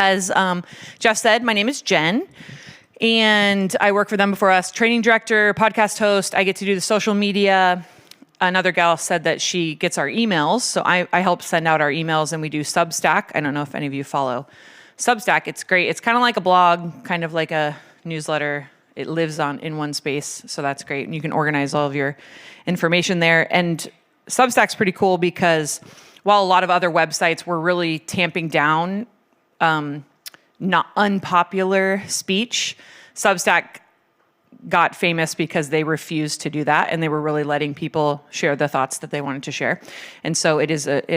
As Jeff said, my name is Jen, and I work for Them Before Us, training director, podcast host. I get to do the social media. Another gal said that she gets our emails, so I help send out our emails, and we do Substack. I don't know if any of you follow Substack. It's great. It's kind of like a blog, kind of like a newsletter. It lives in one space, so that's great. And you can organize all of your information there. And Substack's pretty cool because while a lot of other websites were really tamping down not unpopular speech, Substack got famous because they refused to do that, and they were really letting people share the thoughts that they wanted to share. And so it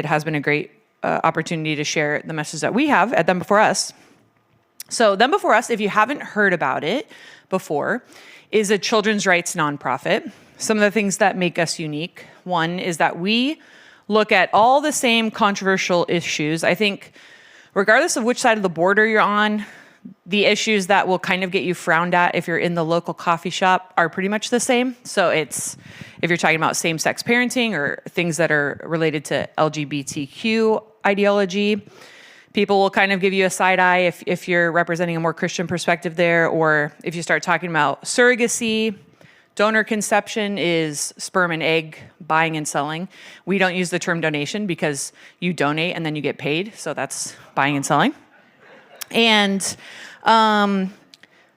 has been a great opportunity to share the message that we have at Them Before Us. So Them Before Us, if you haven't heard about it before, is a children's rights nonprofit. Some of the things that make us unique, one is that we look at all the same controversial issues. I think regardless of which side of the border you're on, the issues that will kind of get you frowned at if you're in the local coffee shop are pretty much the same. So it's, if you're talking about same-sex parenting or things that are related to LGBTQ ideology, people will kind of give you a side eye if you're representing a more Christian perspective there, or if you start talking about surrogacy. Donor conception is sperm and egg buying and selling. We don't use the term donation because you donate and then you get paid, so that's buying and selling. And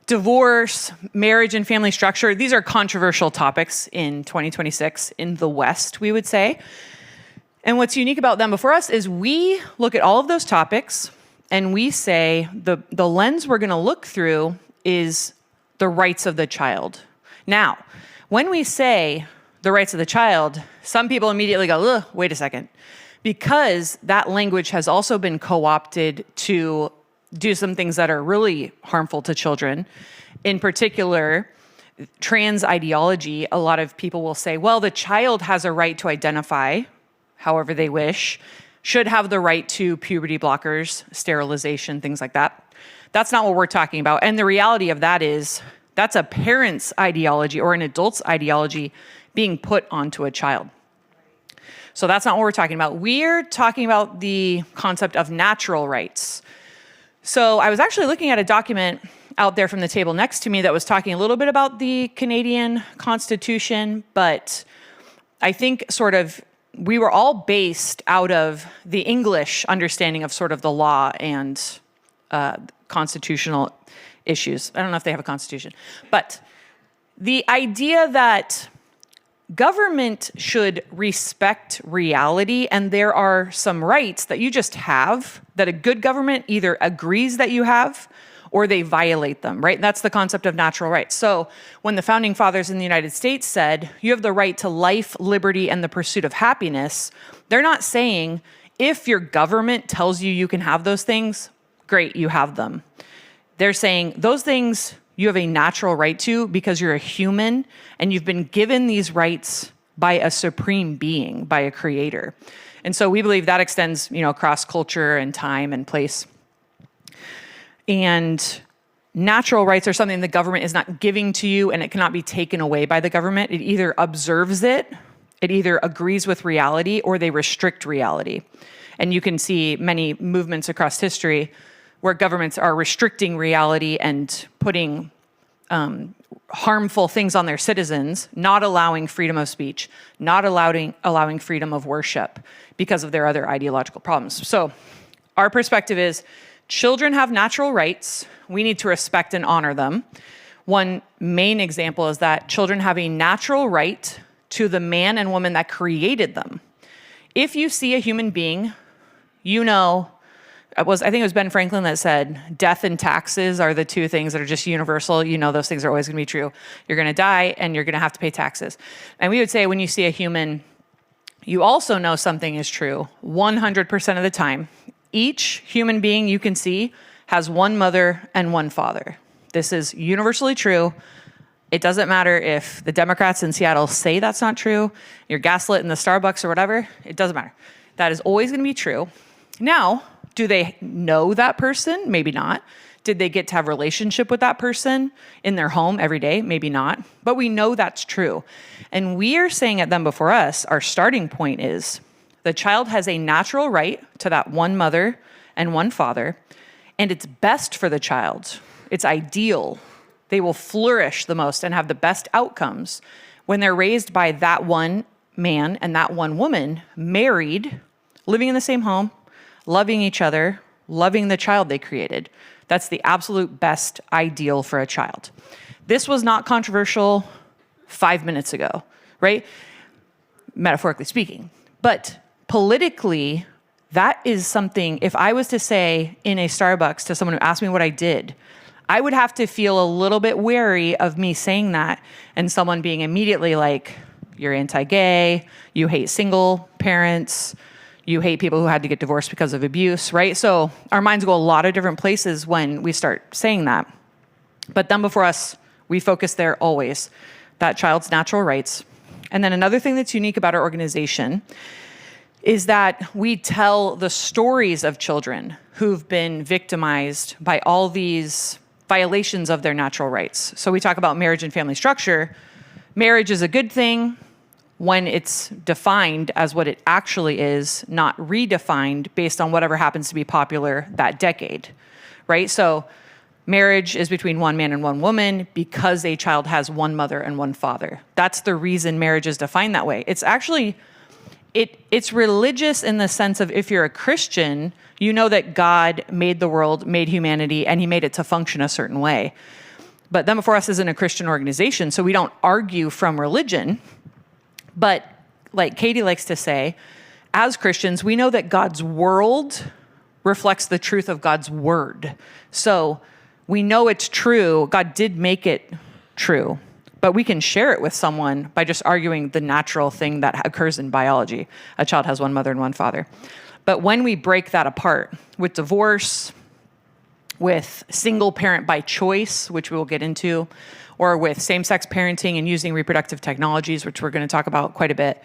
divorce, marriage and family structure, these are controversial topics in 2026 in the West, we would say. And what's unique about Them Before Us is we look at all of those topics and we say the lens we're going to look through is the rights of the child. Now, when we say the rights of the child, some people immediately go, ugh, wait a second, because that language has also been co-opted to do some things that are really harmful to children. In particular, trans ideology, a lot of people will say, well, the child has a right to identify however they wish, should have the right to puberty blockers, sterilization, things like that. That's not what we're talking about. And the reality of that is that's a parent's ideology or an adult's ideology being put onto a child. So that's not what we're talking about. We're talking about the concept of natural rights. So I was actually looking at a document out there from the table next to me that was talking a little bit about the Canadian Constitution, but I think sort of we were all based out of the English understanding of sort of the law and constitutional issues. I don't know if they have a constitution, but the idea that government should respect reality, and there are some rights that you just have that a good government either agrees that you have or they violate them, right? That's the concept of natural rights. So when the founding fathers in the United States said, you have the right to life, liberty, and the pursuit of happiness, they're not saying, if your government tells you you can have those things, great, you have them. They're saying those things you have a natural right to because you're a human and you've been given these rights by a supreme being, by a creator. And so we believe that extends, across culture and time and place. And natural rights are something the government is not giving to you, and it cannot be taken away by the government. It either observes it either agrees with reality, or they restrict reality. And you can see many movements across history where governments are restricting reality and putting harmful things on their citizens, not allowing freedom of speech, not allowing freedom of worship because of their other ideological problems. So our perspective is children have natural rights. We need to respect and honor them. One main example is that children have a natural right to the man and woman that created them. If you see a human being, I think it was Ben Franklin that said, death and taxes are the two things that are just universal. Those things are always going to be true. You're going to die and you're going to have to pay taxes. And we would say when you see a human, you also know something is true 100% of the time. Each human being you can see has one mother and one father. This is universally true. It doesn't matter if the Democrats in Seattle say that's not true, you're gaslit in the Starbucks or whatever, it doesn't matter. That is always going to be true. Now, do they know that person? Maybe not. Did they get to have a relationship with that person in their home every day? Maybe not. But we know that's true. And we are saying at Them Before Us, our starting point is the child has a natural right to that one mother and one father. and it's best for the child. It's ideal. They will flourish the most and have the best outcomes when they're raised by that one man and that one woman, married, living in the same home, loving each other, loving the child they created. That's the absolute best ideal for a child. This was not controversial 5 minutes ago, right? Metaphorically speaking. But politically, that is something, if I was to say in a Starbucks to someone who asked me what I did, I would have to feel a little bit wary of me saying that and someone being immediately like, you're anti-gay, you hate single parents, you hate people who had to get divorced because of abuse, right? So our minds go a lot of different places when we start saying that. But them before us, we focus there always, that child's natural rights. And then another thing that's unique about our organization is that we tell the stories of children who've been victimized by all these violations of their natural rights. So we talk about marriage and family structure. Marriage is a good thing when it's defined as what it actually is, not redefined based on whatever happens to be popular that decade, right? So marriage is between one man and one woman because a child has one mother and one father. That's the reason marriage is defined that way. It's actually, it's religious in the sense of if you're a Christian, you know that God made the world, made humanity, and he made it to function a certain way. But Them Before Us isn't a Christian organization, so we don't argue from religion. But like Katie likes to say, as Christians, we know that God's world reflects the truth of God's word. So we know it's true. God did make it true. But we can share it with someone by just arguing the natural thing that occurs in biology. A child has one mother and one father. But when we break that apart with divorce, with single parent by choice, which we will get into, or with same-sex parenting and using reproductive technologies, which we're going to talk about quite a bit,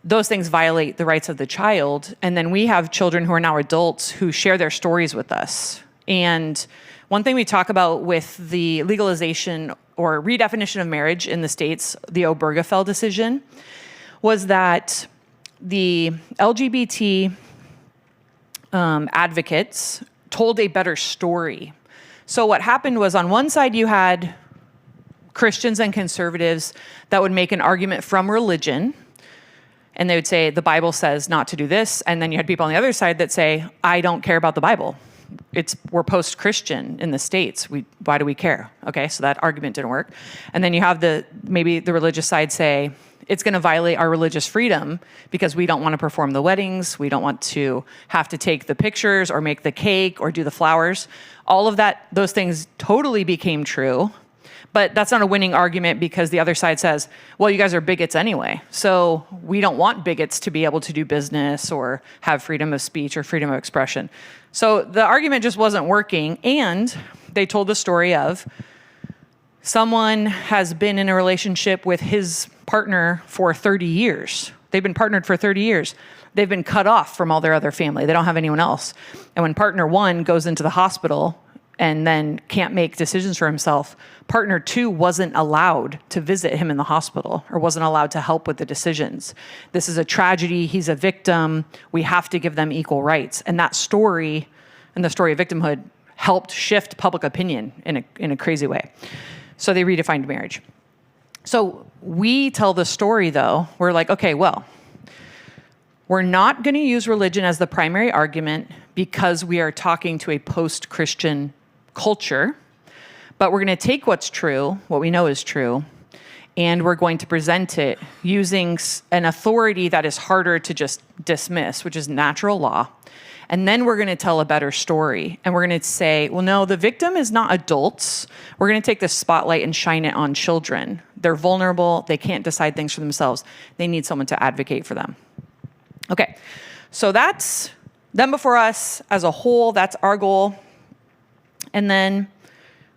those things violate the rights of the child. And then we have children who are now adults who share their stories with us. And one thing we talk about with the legalization or redefinition of marriage in the States, the Obergefell decision, was that the LGBT advocates told a better story. So what happened was on one side you had Christians and conservatives that would make an argument from religion, and they would say the Bible says not to do this, and then you had people on the other side that say, I don't care about the Bible. We're post-Christian in the States. Why do we care? Okay, so that argument didn't work. And then you have maybe the religious side say, it's going to violate our religious freedom because we don't want to perform the weddings. We don't want to have to take the pictures or make the cake or do the flowers. All of that, those things totally became true. But that's not a winning argument because the other side says, well, you guys are bigots anyway. So we don't want bigots to be able to do business or have freedom of speech or freedom of expression. So the argument just wasn't working. And they told the story of someone has been in a relationship with his partner for 30 years. They've been partnered for 30 years. They've been cut off from all their other family. They don't have anyone else. And when partner one goes into the hospital and then can't make decisions for himself, partner two wasn't allowed to visit him in the hospital or wasn't allowed to help with the decisions. This is a tragedy. He's a victim. We have to give them equal rights. And that story and the story of victimhood helped shift public opinion in a crazy way. So they redefined marriage. So we tell the story, though. We're like, okay, well, we're not going to use religion as the primary argument because we are talking to a post-Christian culture, but we're going to take what's true, what we know is true, and we're going to present it using an authority that is harder to just dismiss, which is natural law. And then we're going to tell a better story. And we're going to say, well, no, the victim is not adults. We're going to take the spotlight and shine it on children. They're vulnerable. They can't decide things for themselves. They need someone to advocate for them. Okay, so that's Them Before Us as a whole. That's our goal. And then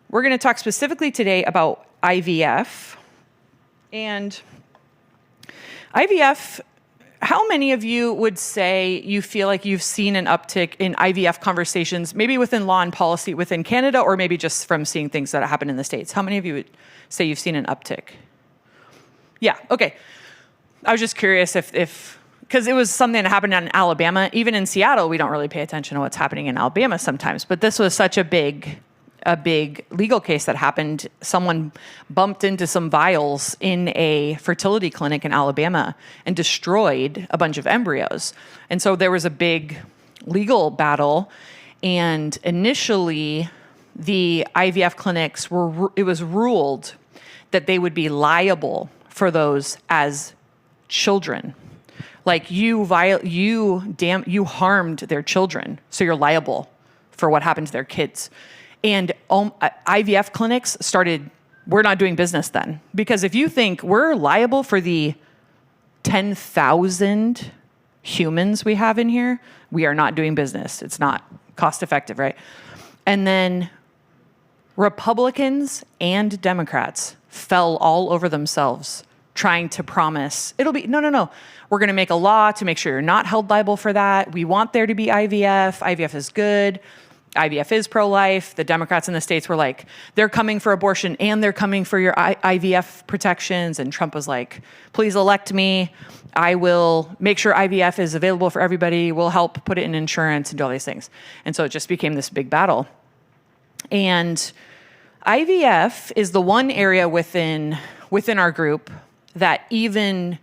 we're going to talk specifically today about IVF. And IVF, how many of you would say you feel like you've seen an uptick in IVF conversations, maybe within law and policy within Canada, or maybe just from seeing things that happen in the States? How many of you would say you've seen an uptick? Yeah, okay. I was just curious if because it was something that happened in Alabama. Even in Seattle, we don't really pay attention to what's happening in Alabama sometimes. But this was such a big legal case that happened. Someone bumped into some vials in a fertility clinic in Alabama and destroyed a bunch of embryos. And so there was a big legal battle. And initially, the IVF clinics it was ruled that they would be liable for those as children. Like you harmed their children, so you're liable for what happened to their kids. And IVF clinics we're not doing business then. Because if you think we're liable for the 10,000 humans we have in here, we are not doing business. It's not cost effective, right? And then Republicans and Democrats fell all over themselves trying to promise, no. We're going to make a law to make sure you're not held liable for that. We want there to be IVF. IVF is good. IVF is pro-life. The Democrats in the states were like, they're coming for abortion and they're coming for your IVF protections. And Trump was like, please elect me. I will make sure IVF is available for everybody. We'll help put it in insurance and do all these things. And so it just became this big battle. And IVF is the one area within our group that even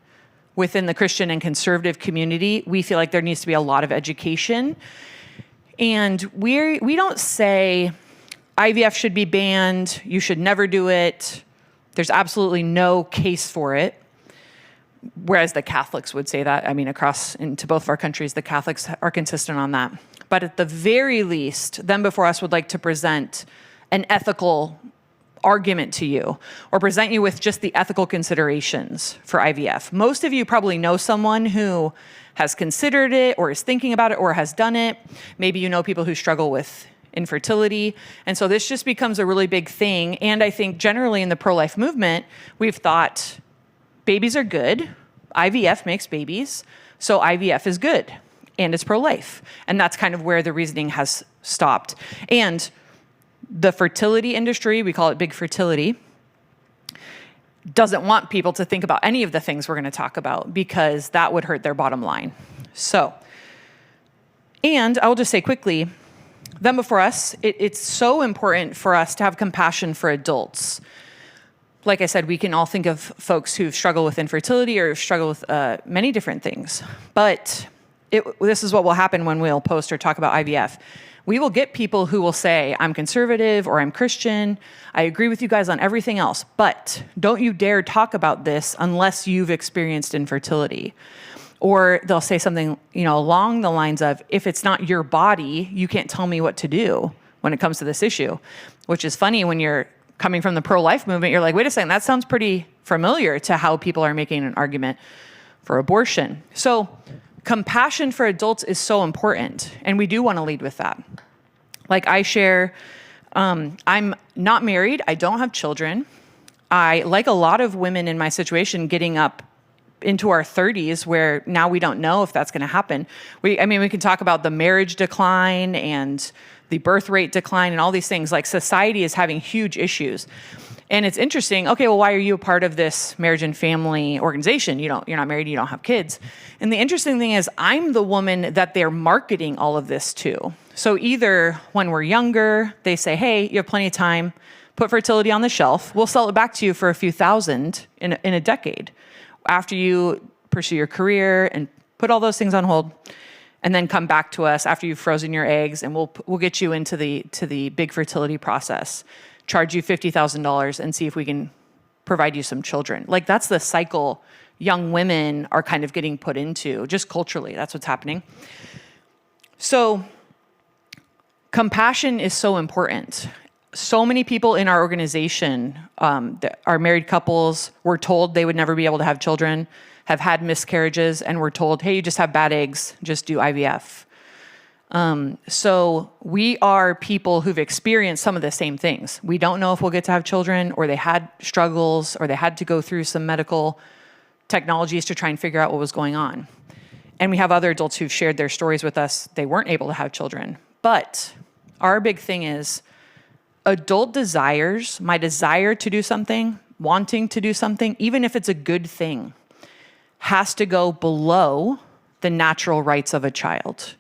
within the Christian and conservative community, we feel like there needs to be a lot of education. And we don't say IVF should be banned, you should never do it. There's absolutely no case for it. Whereas the Catholics would say that. I mean, across into both of our countries, the Catholics are consistent on that. But at the very least, them before us would like to present an ethical argument to you or present you with just the ethical considerations for IVF. Most of you probably know someone who has considered it or is thinking about it or has done it. Maybe you know people who struggle with infertility. And so this just becomes a really big thing. And I think generally in the pro-life movement, we've thought babies are good. IVF makes babies. So IVF is good and it's pro-life. And that's kind of where the reasoning has stopped. And the fertility industry, we call it big fertility, doesn't want people to think about any of the things we're going to talk about because that would hurt their bottom line. So, and I'll just say quickly, them before us, it's so important for us to have compassion for adults. Like I said, we can all think of folks who've struggled with infertility or struggle with many different things. But this is what will happen when we'll post or talk about IVF. We will get people who will say, I'm conservative or I'm Christian. I agree with you guys on everything else, but don't you dare talk about this unless you've experienced infertility. Or they'll say something, along the lines of, if it's not your body, you can't tell me what to do when it comes to this issue, which is funny when you're coming from the pro-life movement. You're like, wait a second, that sounds pretty familiar to how people are making an argument for abortion. So compassion for adults is so important, and we do want to lead with that. Like I share, I'm not married. I don't have children. I, like a lot of women in my situation, getting up into our 30s where now we don't know if that's going to happen. We can talk about the marriage decline and the birth rate decline and all these things. Like society is having huge issues. And it's interesting. Okay, well, why are you a part of this marriage and family organization? You're not married, you don't have kids. And the interesting thing is I'm the woman that they're marketing all of this to. So either when we're younger, they say, hey, you have plenty of time, put fertility on the shelf. We'll sell it back to you for a few thousand in a decade after you pursue your career and put all those things on hold. And then come back to us after you've frozen your eggs, and we'll get you into the big fertility process. Charge you $50,000 and see if we can provide you some children. Like that's the cycle young women are kind of getting put into, just culturally. That's what's happening. So compassion is so important. So many people in our organization that are married couples were told they would never be able to have children, have had miscarriages, and were told, hey, you just have bad eggs, just do IVF. So we are people who've experienced some of the same things. We don't know if we'll get to have children, or they had struggles, or they had to go through some medical technologies to try and figure out what was going on. And we have other adults who've shared their stories with us. They weren't able to have children. But our big thing is adult desires, my desire to do something, wanting to do something, even if it's a good thing, has to go below the natural rights of a child.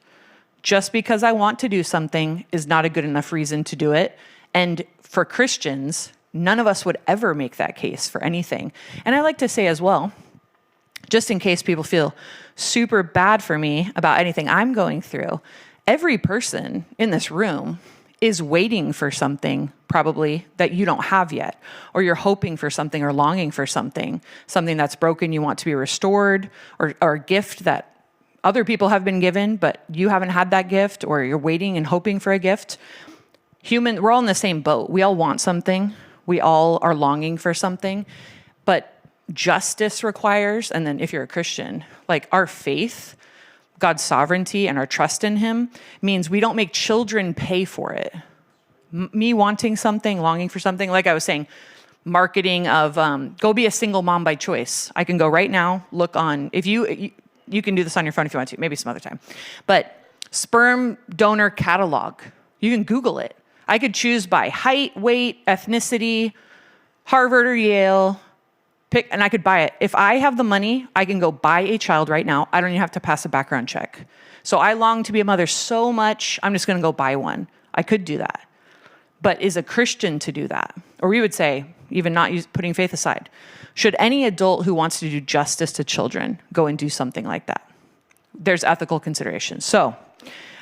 Just because I want to do something is not a good enough reason to do it. And for Christians, none of us would ever make that case for anything. And I like to say as well, just in case people feel super bad for me about anything I'm going through, every person in this room is waiting for something probably that you don't have yet, or you're hoping for something or longing for something that's broken, you want to be restored, or a gift that other people have been given, but you haven't had that gift, or you're waiting and hoping for a gift. We're all in the same boat. We all want something. We all are longing for something, but justice requires, and then if you're a Christian, like our faith, God's sovereignty and our trust in him means we don't make children pay for it. Me wanting something, longing for something, like I was saying, marketing of go be a single mom by choice. I can go right now, look on, if you can do this on your phone if you want to, maybe some other time. But sperm donor catalog, you can Google it. I could choose by height, weight, ethnicity, Harvard or Yale, and I could buy it. If I have the money, I can go buy a child right now. I don't even have to pass a background check. So I long to be a mother so much, I'm just going to go buy one. I could do that. But is a Christian to do that? Or we would say, even not putting faith aside, should any adult who wants to do justice to children go and do something like that? There's ethical considerations. So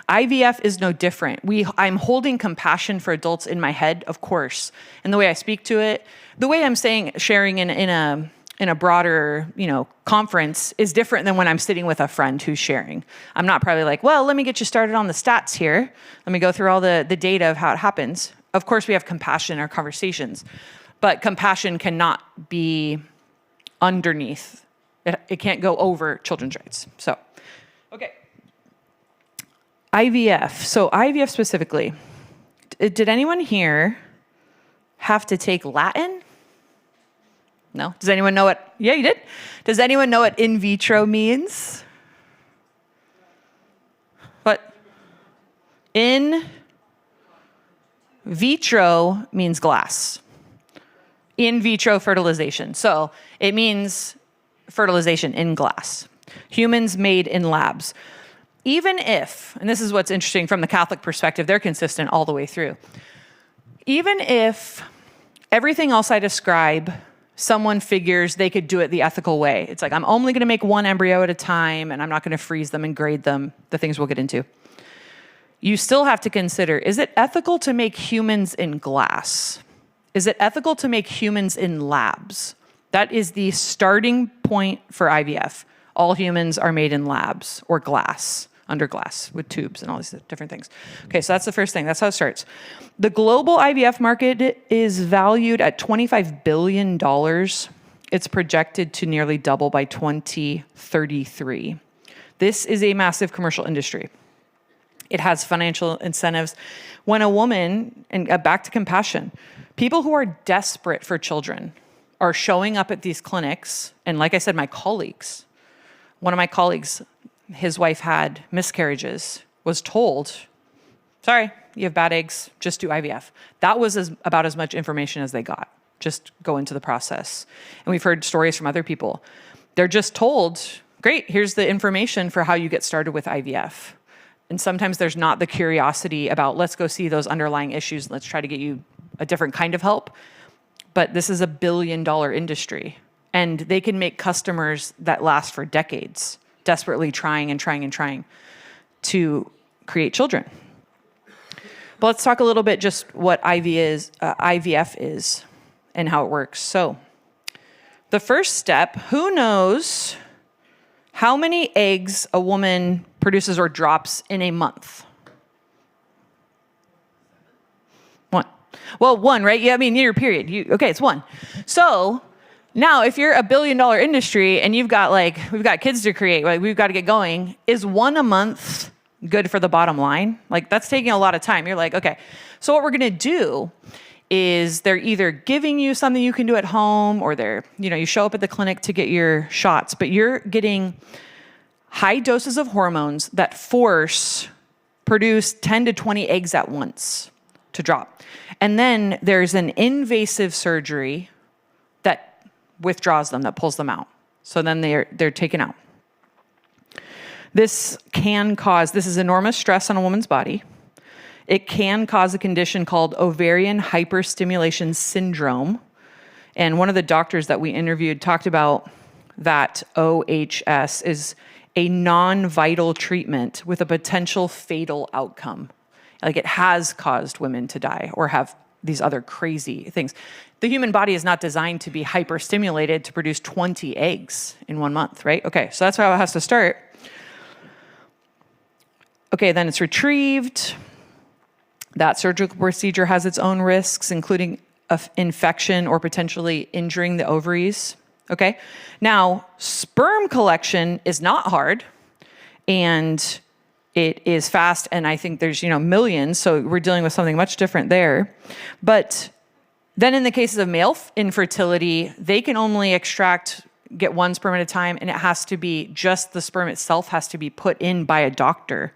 IVF is no different. I'm holding compassion for adults in my head, of course. And the way I speak to it, the way I'm sharing in a broader, conference is different than when I'm sitting with a friend who's sharing. I'm not probably like, well, let me get you started on the stats here. Let me go through all the data of how it happens. Of course, we have compassion in our conversations, but compassion cannot be underneath. It can't go over children's rights. So, okay. IVF. So IVF specifically. Did anyone here have to take Latin? No? Does anyone know what? Yeah, you did? Does anyone know what in vitro means? What? In vitro means glass. In vitro fertilization. So it means fertilization in glass. Humans made in labs. Even if, and this is what's interesting from the Catholic perspective, they're consistent all the way through. Even if everything else I describe, someone figures they could do it the ethical way. It's like, I'm only going to make one embryo at a time, and I'm not going to freeze them and grade them, the things we'll get into. You still have to consider, is it ethical to make humans in glass? Is it ethical to make humans in labs? That is the starting point for IVF. All humans are made in labs or glass, under glass with tubes and all these different things. Okay, so that's the first thing. That's how it starts. The global IVF market is valued at $25 billion. It's projected to nearly double by 2033. This is a massive commercial industry. It has financial incentives. When a woman, and back to compassion, people who are desperate for children are showing up at these clinics, and like I said, one of my colleagues, his wife had miscarriages, was told, sorry, you have bad eggs, just do IVF. That was about as much information as they got. Just go into the process. And we've heard stories from other people. They're just told, great, here's the information for how you get started with IVF. And sometimes there's not the curiosity about, let's go see those underlying issues. Let's try to get you a different kind of help. But this is a $1 billion industry. And they can make customers that last for decades, desperately trying to create children. But let's talk a little bit just what IVF is and how it works. So the first step, who knows how many eggs a woman produces or drops in a month? One. Well, one, right? Yeah, I mean, your period. It's one. So now, if you're a $1 billion industry and we've got kids to create, like we've got to get going, is one a month good for the bottom line? Like that's taking a lot of time. You're like, okay, so what we're going to do is they're either giving you something you can do at home or you show up at the clinic to get your shots, but you're getting high doses of hormones that produce 10 to 20 eggs at once to drop. And then there's an invasive surgery that withdraws them, that pulls them out. So then they're taken out. This is enormous stress on a woman's body. It can cause a condition called ovarian hyperstimulation syndrome. And one of the doctors that we interviewed talked about that OHS is a non-vital treatment with a potential fatal outcome. Like it has caused women to die or have these other crazy things. The human body is not designed to be hyperstimulated to produce 20 eggs in 1 month, right? Okay, so that's how it has to start. Okay, then it's retrieved. That surgical procedure has its own risks, including infection or potentially injuring the ovaries. Okay, now sperm collection is not hard, and it is fast, and I think there's millions, so we're dealing with something much different there. But then in the cases of male infertility, they can only get one sperm at a time, and it has to be just the sperm itself has to be put in by a doctor.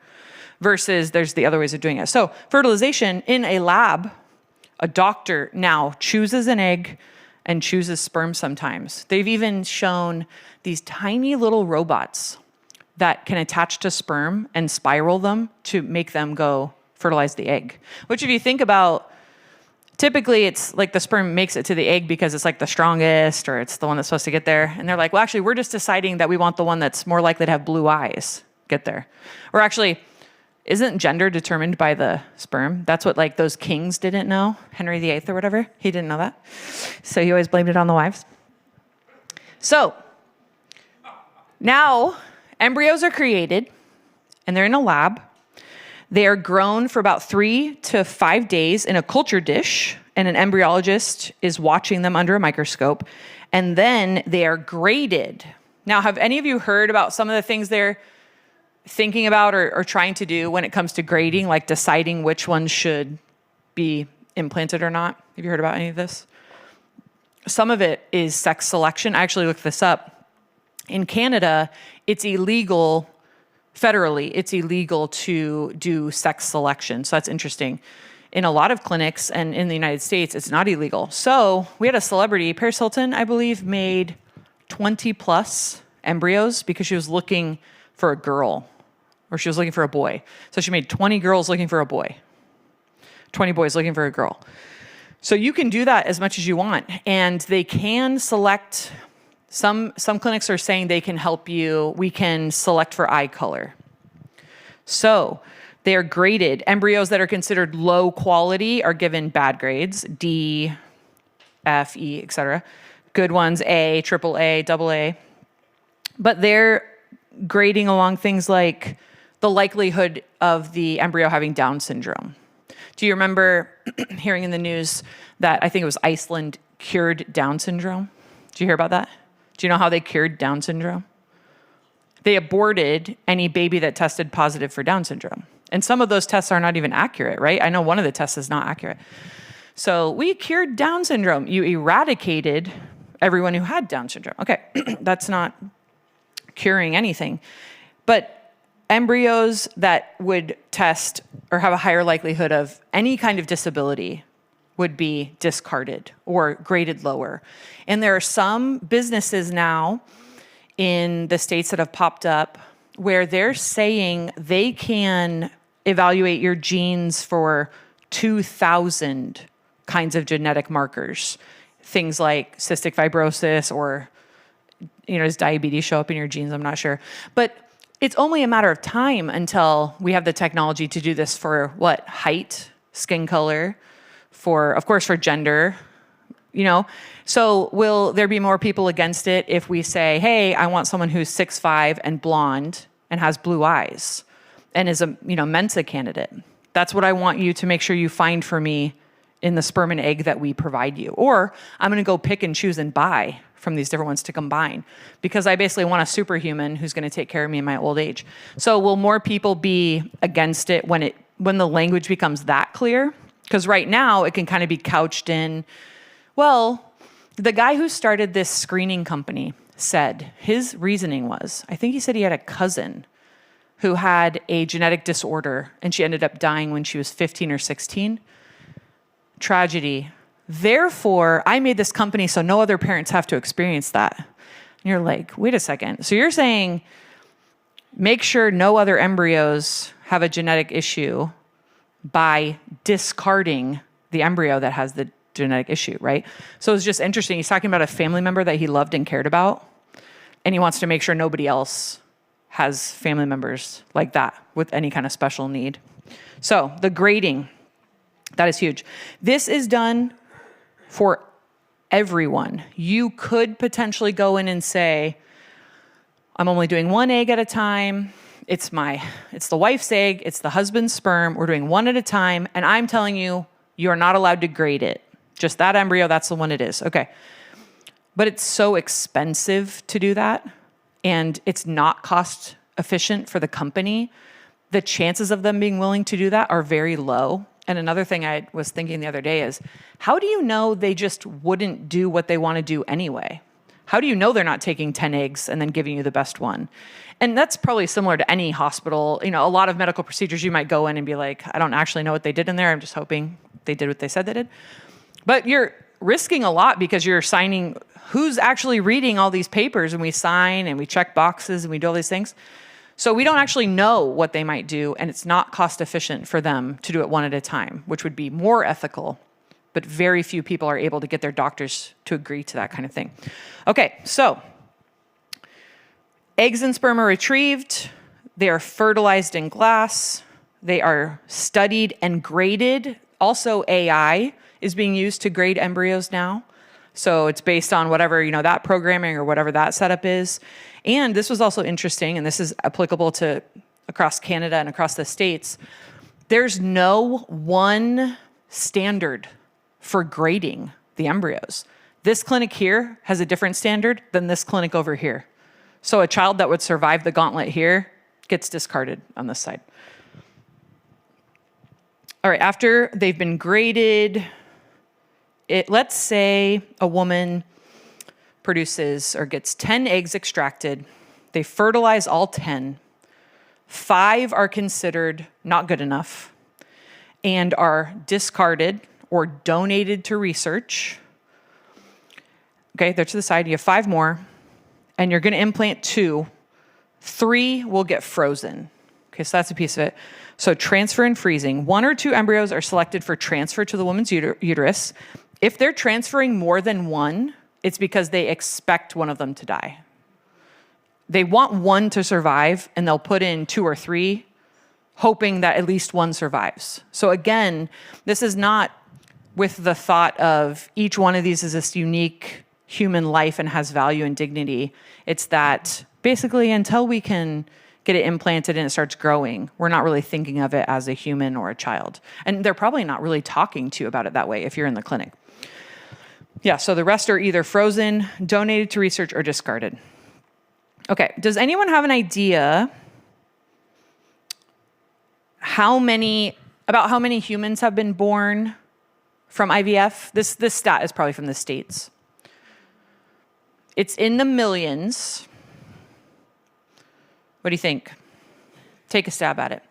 Versus there's the other ways of doing it. So fertilization in a lab, a doctor now chooses an egg and chooses sperm sometimes. They've even shown these tiny little robots that can attach to sperm and spiral them to make them go fertilize the egg. Which if you think about, typically it's like the sperm makes it to the egg because it's like the strongest or it's the one that's supposed to get there. And they're like, well, actually, we're just deciding that we want the one that's more likely to have blue eyes get there. Or actually, isn't gender determined by the sperm? That's what like those kings didn't know. Henry VIII or whatever. He didn't know that. So he always blamed it on the wives. So now embryos are created and they're in a lab. They are grown for about 3 to 5 days in a culture dish, and an embryologist is watching them under a microscope. And then they are graded. Now, have any of you heard about some of the things they're thinking about or trying to do when it comes to grading, like deciding which ones should be implanted or not? Have you heard about any of this? Some of it is sex selection. I actually looked this up. In Canada, it's illegal, federally, it's illegal to do sex selection. So that's interesting. In a lot of clinics and in the United States, it's not illegal. So we had a celebrity, Paris Hilton, I believe, made 20 plus embryos because she was looking for a girl. Or she was looking for a boy. So she made 20 girls looking for a boy, 20 boys looking for a girl. So you can do that as much as you want. And they can select, some clinics are saying they can help you, we can select for eye color. So they are graded. Embryos that are considered low quality are given bad grades, D, F, E, etc. Good ones, A, triple A, double A. But they're grading along things like the likelihood of the embryo having Down syndrome. Do you remember hearing in the news that I think it was Iceland cured Down syndrome? Did you hear about that? Do you know how they cured Down syndrome? They aborted any baby that tested positive for Down syndrome. And some of those tests are not even accurate, right? I know one of the tests is not accurate. So we cured Down syndrome. You eradicated everyone who had Down syndrome. Okay, that's not curing anything. But embryos that would test or have a higher likelihood of any kind of disability would be discarded or graded lower. And there are some businesses now in the states that have popped up where they're saying they can evaluate your genes for 2,000 kinds of genetic markers. Things like cystic fibrosis or does diabetes show up in your genes? I'm not sure. But it's only a matter of time until we have the technology to do this for height, skin color, of course, for gender, So will there be more people against it if we say, hey, I want someone who's 6'5" and blonde and has blue eyes and is a, Mensa candidate? That's what I want you to make sure you find for me in the sperm and egg that we provide you. Or I'm going to go pick and choose and buy from these different ones to combine because I basically want a superhuman who's going to take care of me in my old age. So will more people be against it when the language becomes that clear? Because right now it can kind of be couched in, well, the guy who started this screening company said his reasoning was, I think he said he had a cousin who had a genetic disorder and she ended up dying when she was 15 or 16. Tragedy. Therefore, I made this company so no other parents have to experience that. And you're like, wait a second. So you're saying make sure no other embryos have a genetic issue by discarding the embryo that has the genetic issue, right? So it's just interesting. He's talking about a family member that he loved and cared about, and he wants to make sure nobody else has family members like that with any kind of special need. So the grading, that is huge. This is done for everyone. You could potentially go in and say, I'm only doing one egg at a time. It's the wife's egg. It's the husband's sperm. We're doing one at a time. And I'm telling you, you're not allowed to grade it. Just that embryo, that's the one it is. Okay. But it's so expensive to do that. And it's not cost efficient for the company. The chances of them being willing to do that are very low. And another thing I was thinking the other day is, how do you know they just wouldn't do what they want to do anyway? How do you know they're not taking 10 eggs and then giving you the best one? And that's probably similar to any hospital. A lot of medical procedures, you might go in and be like, I don't actually know what they did in there. I'm just hoping they did what they said they did. But you're risking a lot because you're signing, who's actually reading all these papers, and we sign and we check boxes and we do all these things. So we don't actually know what they might do, and it's not cost efficient for them to do it one at a time, which would be more ethical, but very few people are able to get their doctors to agree to that kind of thing. Okay, so eggs and sperm are retrieved. They are fertilized in glass. They are studied and graded. Also, AI is being used to grade embryos now. So it's based on whatever, that programming or whatever that setup is. And this was also interesting, and this is applicable to across Canada and across the States. There's no one standard for grading the embryos. This clinic here has a different standard than this clinic over here. So a child that would survive the gauntlet here gets discarded on this side. All right, after they've been graded, let's say a woman produces or gets 10 eggs extracted. They fertilize all 10. 5 are considered not good enough and are discarded or donated to research. Okay, they're to the side. You have 5 more, and you're going to implant 2. 3 will get frozen. Okay, so that's a piece of it. So transfer and freezing. 1 or 2 embryos are selected for transfer to the woman's uterus. If they're transferring more than 1, it's because they expect one of them to die. They want 1 to survive, and they'll put in 2 or 3, hoping that at least 1 survives. So again, this is not with the thought of each one of these is this unique human life and has value and dignity. It's that basically until we can get it implanted and it starts growing, we're not really thinking of it as a human or a child. And they're probably not really talking to you about it that way if you're in the clinic. Yeah, so the rest are either frozen, donated to research, or discarded. Okay, does anyone have an idea how many humans have been born from IVF? This stat is probably from the States. It's in the millions. What do you think? Take a stab at it.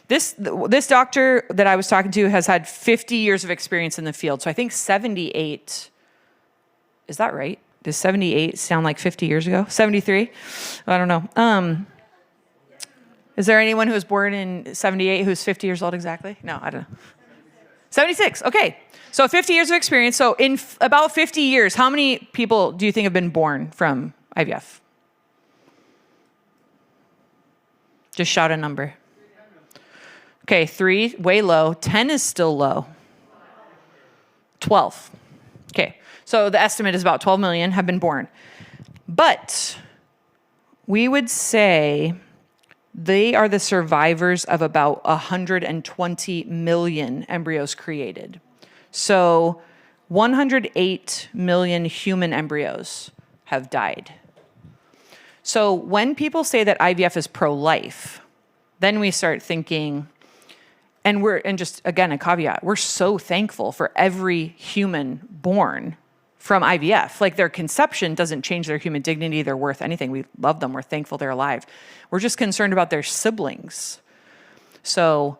This doctor that I was talking to has had 50 years of experience in the field. So I think 78, is that right? Does 78 sound like 50 years ago? 73? I don't know. Is there anyone who was born in 78 who's 50 years old exactly? No, I don't know. 76, okay. So 50 years of experience. So in about 50 years, how many people do you think have been born from IVF? Just shout a number. Okay, 3, way low. 10 is still low. 12. Okay, so the estimate is about 12 million have been born. But we would say they are the survivors of about 120 million embryos created. So 108 million human embryos have died. So when people say that IVF is pro-life, then we start thinking, and just again, a caveat, we're so thankful for every human born from IVF. Like their conception doesn't change their human dignity, their worth, anything. We love them, we're thankful they're alive. We're just concerned about their siblings. So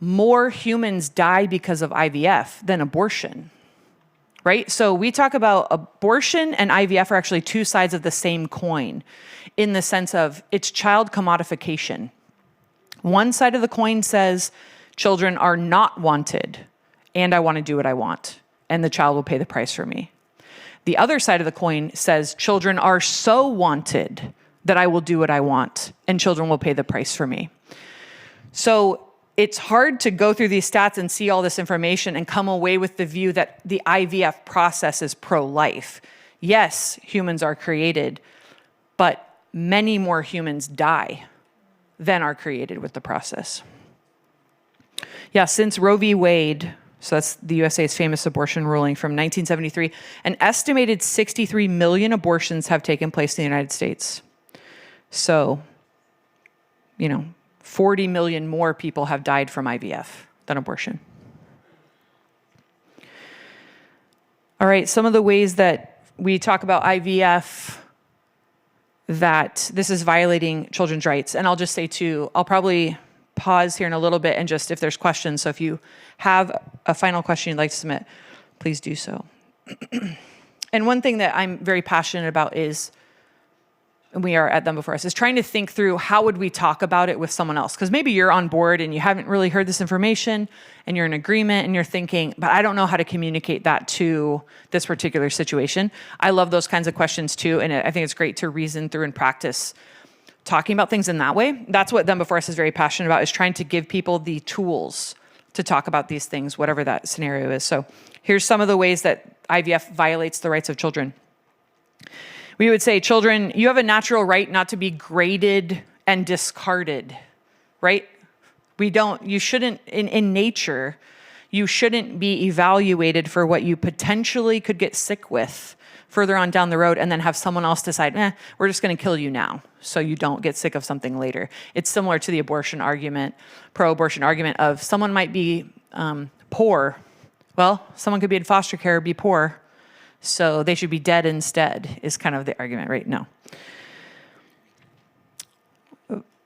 more humans die because of IVF than abortion. right? So we talk about abortion and IVF are actually two sides of the same coin in the sense of it's child commodification. One side of the coin says children are not wanted and I want to do what I want and the child will pay the price for me. The other side of the coin says children are so wanted that I will do what I want and children will pay the price for me. So it's hard to go through these stats and see all this information and come away with the view that the IVF process is pro-life. Yes, humans are created, but many more humans die than are created with the process. Yeah, since Roe v. Wade, so that's the USA's famous abortion ruling from 1973, an estimated 63 million abortions have taken place in the United States. So, 40 million more people have died from IVF than abortion. All right, some of the ways that we talk about IVF, that this is violating children's rights. And I'll just say too, I'll probably pause here in a little bit and just if there's questions. So if you have a final question you'd like to submit, please do so. And one thing that I'm very passionate about is, and we are at them before us, is trying to think through how would we talk about it with someone else? Because maybe you're on board and you haven't really heard this information and you're in agreement and you're thinking, but I don't know how to communicate that to this particular situation. I love those kinds of questions too. And I think it's great to reason through and practice talking about things in that way. That's what Them Before Us is very passionate about, is trying to give people the tools to talk about these things, whatever that scenario is. So here's some of the ways that IVF violates the rights of children. We would say, children, you have a natural right not to be graded and discarded, right? You shouldn't, in nature, you shouldn't be evaluated for what you potentially could get sick with further on down the road and then have someone else decide, we're just going to kill you now so you don't get sick of something later. It's similar to the abortion argument, pro-abortion argument of someone might be poor. Well, someone could be in foster care or be poor, so they should be dead instead, is kind of the argument, right? No.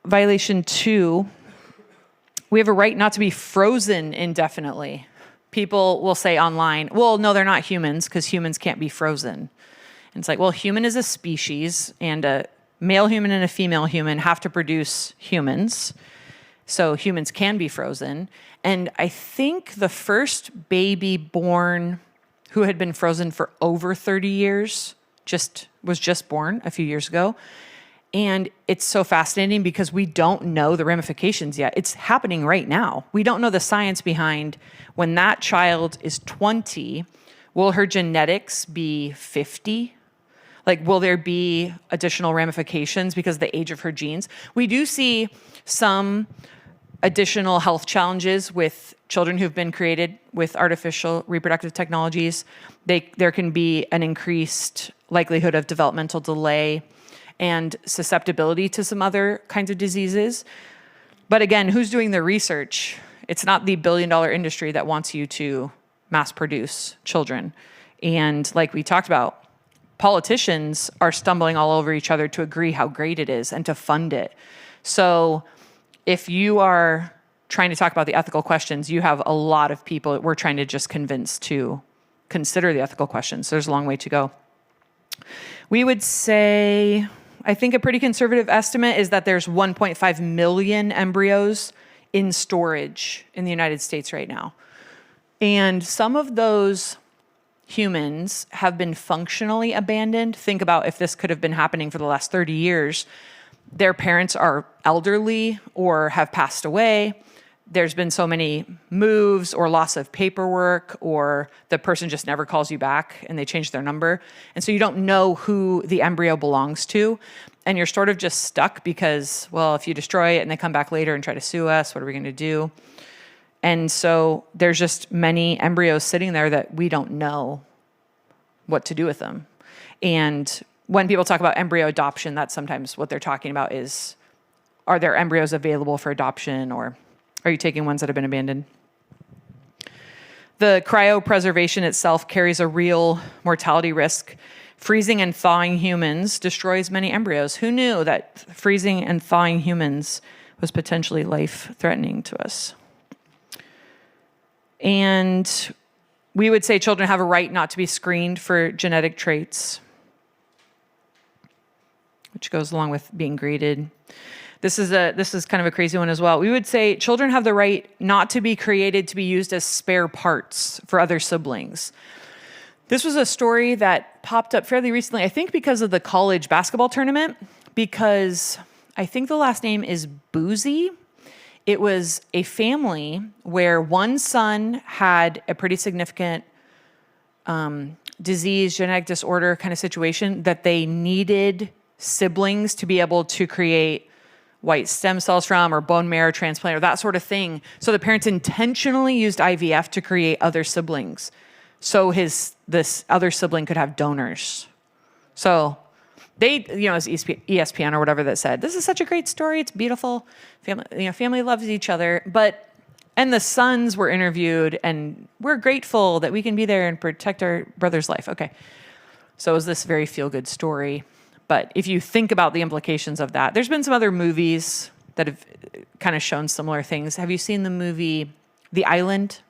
Violation 2, we have a right not to be frozen indefinitely. People will say online, well, no, they're not humans because humans can't be frozen. And it's like, well, human is a species and a male human and a female human have to produce humans. So humans can be frozen. And I think the first baby born who had been frozen for over 30 years was just born a few years ago. And it's so fascinating because we don't know the ramifications yet. It's happening right now. We don't know the science behind when that child is 20, will her genetics be 50? Like, will there be additional ramifications because of the age of her genes? We do see some additional health challenges with children who've been created with artificial reproductive technologies. There can be an increased likelihood of developmental delay and susceptibility to some other kinds of diseases. But again, who's doing the research? It's not the billion-dollar industry that wants you to mass produce children. And like we talked about, politicians are stumbling all over each other to agree how great it is and to fund it. So if you are trying to talk about the ethical questions, you have a lot of people that we're trying to just convince to consider the ethical questions. There's a long way to go. We would say, I think a pretty conservative estimate is that there's 1.5 million embryos in storage in the United States right now. And some of those humans have been functionally abandoned. Think about if this could have been happening for the last 30 years. Their parents are elderly or have passed away. There's been so many moves or loss of paperwork, or the person just never calls you back and they change their number. And so you don't know who the embryo belongs to. And you're sort of just stuck because, well, if you destroy it and they come back later and try to sue us, what are we going to do? And so there's just many embryos sitting there that we don't know what to do with them. And when people talk about embryo adoption, that's sometimes what they're talking about is, are there embryos available for adoption, or are you taking ones that have been abandoned? The cryopreservation itself carries a real mortality risk. Freezing and thawing humans destroys many embryos. Who knew that freezing and thawing humans was potentially life-threatening to us? And We would say children have a right not to be screened for genetic traits, which goes along with being graded. This is kind of a crazy one as well. We would say children have the right not to be created to be used as spare parts for other siblings. This was a story that popped up fairly recently, I think because of the college basketball tournament, because I think the last name is Boozy. It was a family where one son had a pretty significant disease, genetic disorder kind of situation that they needed siblings to be able to create white stem cells from, or bone marrow transplant, or that sort of thing. So the parents intentionally used IVF to create other siblings, so this other sibling could have donors. So they, it was ESPN or whatever that said, this is such a great story. It's beautiful. Family loves each other. And the sons were interviewed, and we're grateful that we can be there and protect our brother's life. Okay. So it was this very feel-good story. But if you think about the implications of that, there's been some other movies that have kind of shown similar things. Have you seen the movie The Island?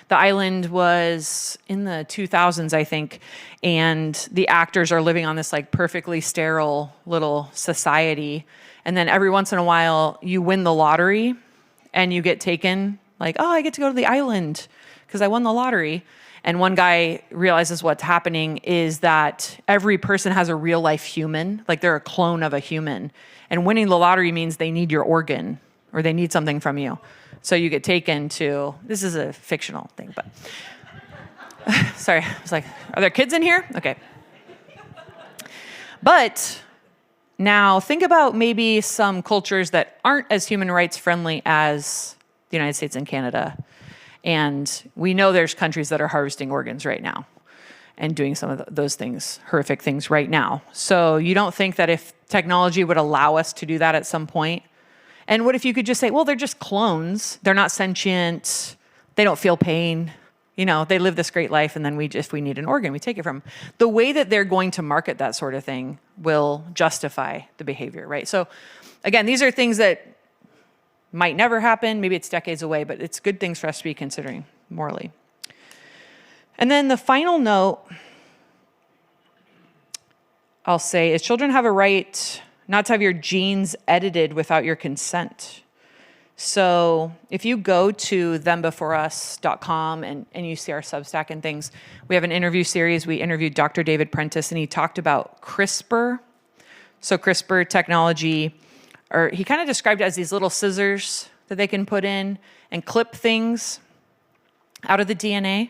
The Island was in the 2000s, I think, and the actors are living on this like perfectly sterile little society. And then every once in a while, you win the lottery and you get taken, like, oh, I get to go to the island because I won the lottery. And one guy realizes what's happening is that every person has a real life human, like they're a clone of a human. And winning the lottery means they need your organ or they need something from you. So you get taken to, this is a fictional thing, but sorry, I was like, are there kids in here? Okay. But now think about maybe some cultures that aren't as human rights friendly as the United States and Canada. And we know there's countries that are harvesting organs right now and doing some of those things, horrific things right now. So you don't think that if technology would allow us to do that at some point, and what if you could just say, well, they're just clones. They're not sentient. They don't feel pain. They live this great life, and then if we need an organ, we take it from them. The way that they're going to market that sort of thing will justify the behavior, right? So again, these are things that might never happen. Maybe it's decades away, but it's good things for us to be considering morally. And then the final note I'll say is children have a right not to have your genes edited without your consent. So if you go to thembeforeus.com and you see our Substack and things, we have an interview series. We interviewed Dr. David Prentice, and he talked about CRISPR. So CRISPR technology, or he kind of described it as these little scissors that they can put in and clip things out of the DNA.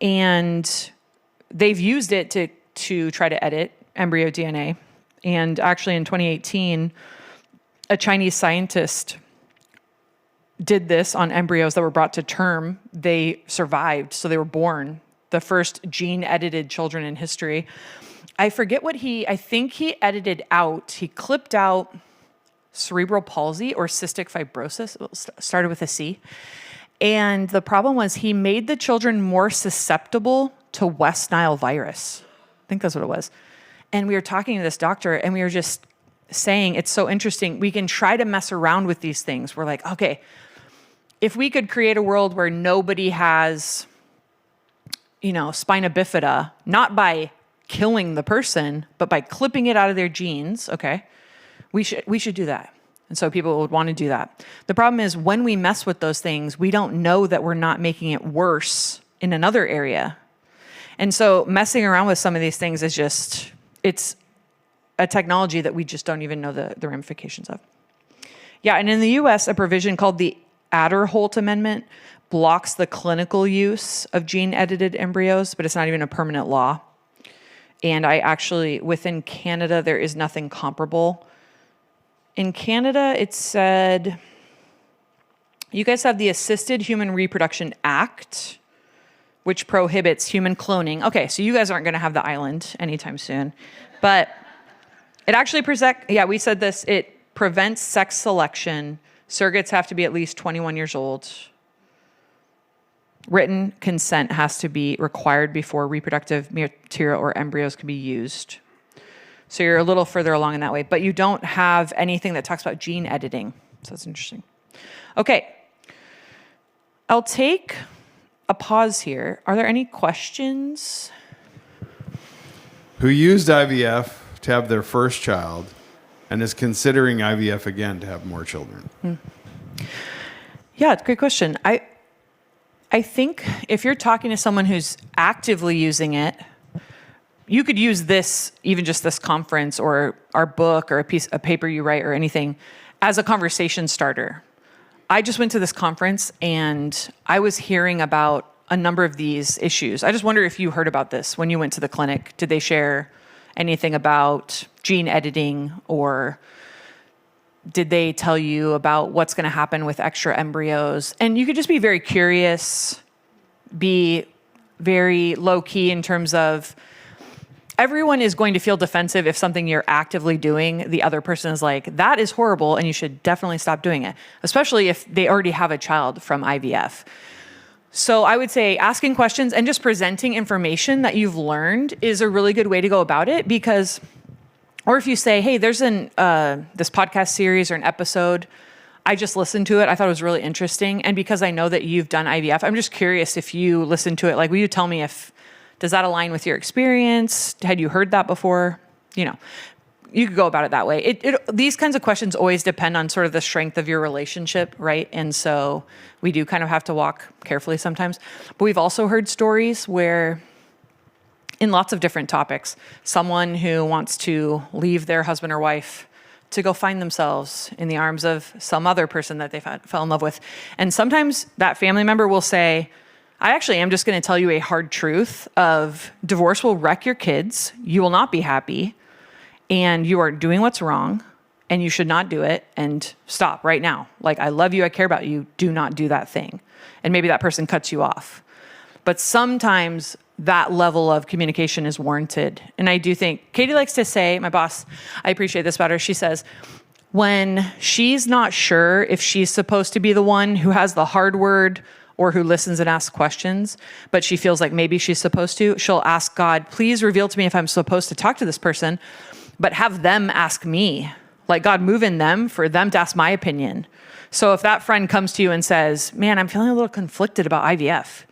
And they've used it to try to edit embryo DNA. And actually in 2018, a Chinese scientist did this on embryos that were brought to term. They survived, so they were born, the first gene-edited children in history. I forget I think he edited out, he clipped out cerebral palsy or cystic fibrosis. It started with a C. And the problem was he made the children more susceptible to West Nile virus. I think that's what it was. And we were talking to this doctor, and we were just saying, it's so interesting. We can try to mess around with these things. We're like, okay, if we could create a world where nobody has, spina bifida, not by killing the person, but by clipping it out of their genes, okay, we should do that. And so people would want to do that. The problem is when we mess with those things, we don't know that we're not making it worse in another area. And so messing around with some of these things is it's a technology that we just don't even know the ramifications of. Yeah, and in the US, a provision called the Adder-Holt Amendment blocks the clinical use of gene-edited embryos, but it's not even a permanent law. And within Canada, there is nothing comparable. In Canada, it said, you guys have the Assisted Human Reproduction Act, which prohibits human cloning. Okay, so you guys aren't going to have the island anytime soon. But it actually we said this, it prevents sex selection. Surrogates have to be at least 21 years old. Written consent has to be required before reproductive material or embryos can be used. So you're a little further along in that way, but you don't have anything that talks about gene editing. So that's interesting. Okay. I'll take a pause here. Are there any questions? Who used IVF to have their first child and is considering IVF again to have more children? Yeah, it's a great question. I think if you're talking to someone who's actively using it, you could use this, even just this conference or our book or a paper you write or anything, as a conversation starter. I just went to this conference and I was hearing about a number of these issues. I just wonder if you heard about this when you went to the clinic. Did they share anything about gene editing, or did they tell you about what's going to happen with extra embryos? And you could just be very curious, be very low key in terms of everyone is going to feel defensive if something you're actively doing, the other person is like, that is horrible and you should definitely stop doing it, especially if they already have a child from IVF. So I would say asking questions and just presenting information that you've learned is a really good way to go about it, because, or if you say, hey, there's this podcast series or an episode, I just listened to it. I thought it was really interesting. And because I know that you've done IVF, I'm just curious if you listen to it, like, will you tell me does that align with your experience? Had you heard that before? You know, you could go about it that way. These kinds of questions always depend on sort of the strength of your relationship, right? And so we do kind of have to walk carefully sometimes. But we've also heard stories where, in lots of different topics, someone who wants to leave their husband or wife to go find themselves in the arms of some other person that they fell in love with. And sometimes that family member will say, I actually am just going to tell you a hard truth of divorce will wreck your kids. You will not be happy. And you are doing what's wrong, and you should not do it, and stop right now. Like, I love you, I care about you, do not do that thing. And maybe that person cuts you off. But sometimes that level of communication is warranted. And I do think, Katie likes to say, my boss, I appreciate this about her, she says, when she's not sure if she's supposed to be the one who has the hard word or who listens and asks questions, but she feels like maybe she's supposed to, she'll ask God, please reveal to me if I'm supposed to talk to this person, but have them ask me. Like, God, move in them for them to ask my opinion. So if that friend comes to you and says, man, I'm feeling a little conflicted about IVF,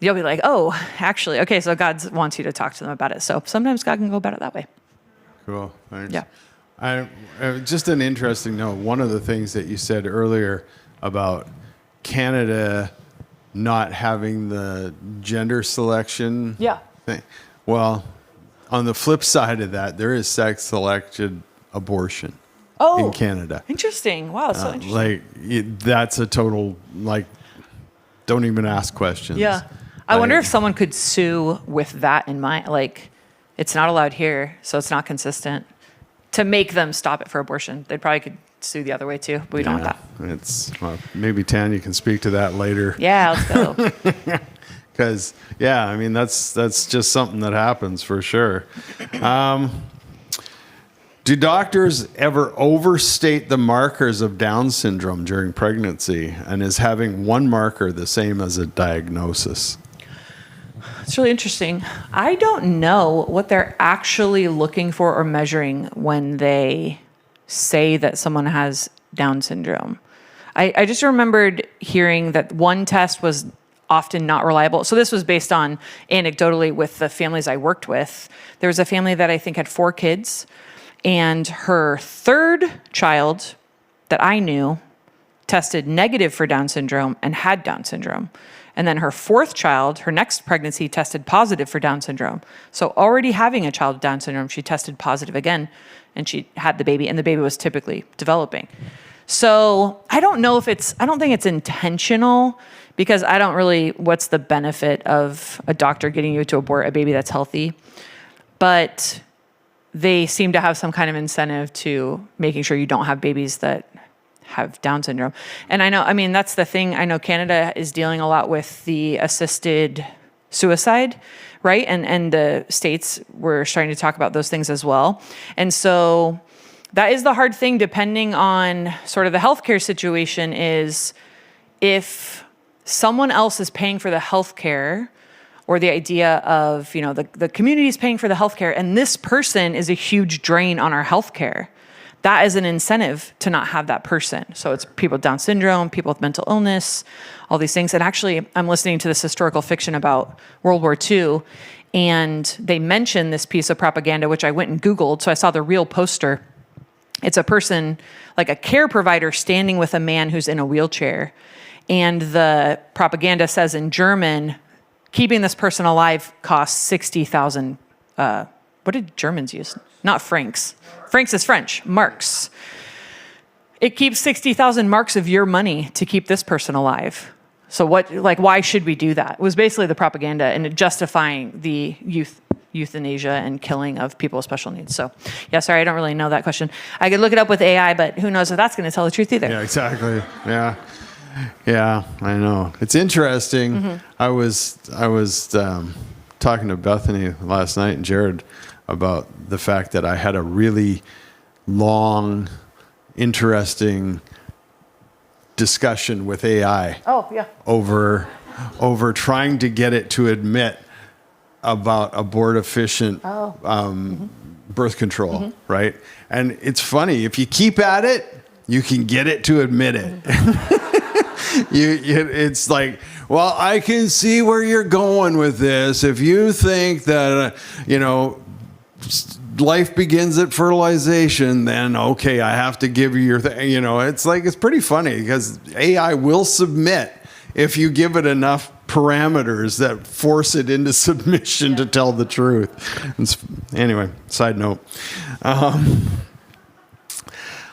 you'll be like, oh, actually, okay, so God wants you to talk to them about it. So sometimes God can go about it that way. Cool, thanks. Yeah. Just an interesting note, one of the things that you said earlier about Canada not having the gender selection thing. Well, on the flip side of that, there is sex-selected abortion in Canada. Interesting. Wow, so interesting. That's a total, don't even ask questions. Yeah. I wonder if someone could sue with that in mind. Like, it's not allowed here, so it's not consistent. To make them stop it for abortion. They probably could sue the other way too, but we don't want that. Maybe Tanya can speak to that later. Yeah, let's go. Because, that's just something that happens for sure. Do doctors ever overstate the markers of Down syndrome during pregnancy? And is having one marker the same as a diagnosis? It's really interesting. I don't know what they're actually looking for or measuring when they say that someone has Down syndrome. I just remembered hearing that one test was often not reliable. So this was based on anecdotally with the families I worked with. There was a family that I think had 4 kids, and her third child that I knew tested negative for Down syndrome and had Down syndrome. And then her fourth child, her next pregnancy, tested positive for Down syndrome. So already having a child with Down syndrome, she tested positive again, and she had the baby, and the baby was typically developing. So I don't know if I don't think it's intentional, because I don't really, what's the benefit of a doctor getting you to abort a baby that's healthy? But they seem to have some kind of incentive to making sure you don't have babies that have Down syndrome. And that's the thing. I know Canada is dealing a lot with the assisted suicide, right? And the states were starting to talk about those things as well. And so that is the hard thing, depending on sort of the healthcare situation, is if someone else is paying for the healthcare, or the idea of, the community is paying for the healthcare, and this person is a huge drain on our healthcare, that is an incentive to not have that person. So it's people with Down syndrome, people with mental illness, all these things. And actually, I'm listening to this historical fiction about World War II, and they mention this piece of propaganda, which I went and Googled. So I saw the real poster. It's a person, like a care provider, standing with a man who's in a wheelchair. And the propaganda says in German, keeping this person alive costs 60,000. What did Germans use? Not francs. Francs is French. Marks. It keeps 60,000 marks of your money to keep this person alive. So why should we do that? It was basically the propaganda and justifying the euthanasia and killing of people with special needs. So, yeah, sorry, I don't really know that question. I could look it up with AI, but who knows if that's going to tell the truth either. Yeah, exactly. Yeah. Yeah, I know. It's interesting. Mm-hmm. I was talking to Bethany last night and Jared about the fact that I had a really long, interesting discussion with AI. Oh, yeah. Over trying to get it to admit about abort-efficient birth control, mm-hmm. right? And it's funny, if you keep at it, you can get it to admit it. It's like, well, I can see where you're going with this. If you think that, life begins at fertilization, then okay, I have to give you your thing. It's like, it's pretty funny because AI will submit if you give it enough parameters that force it into submission to tell the truth. Anyway, side note.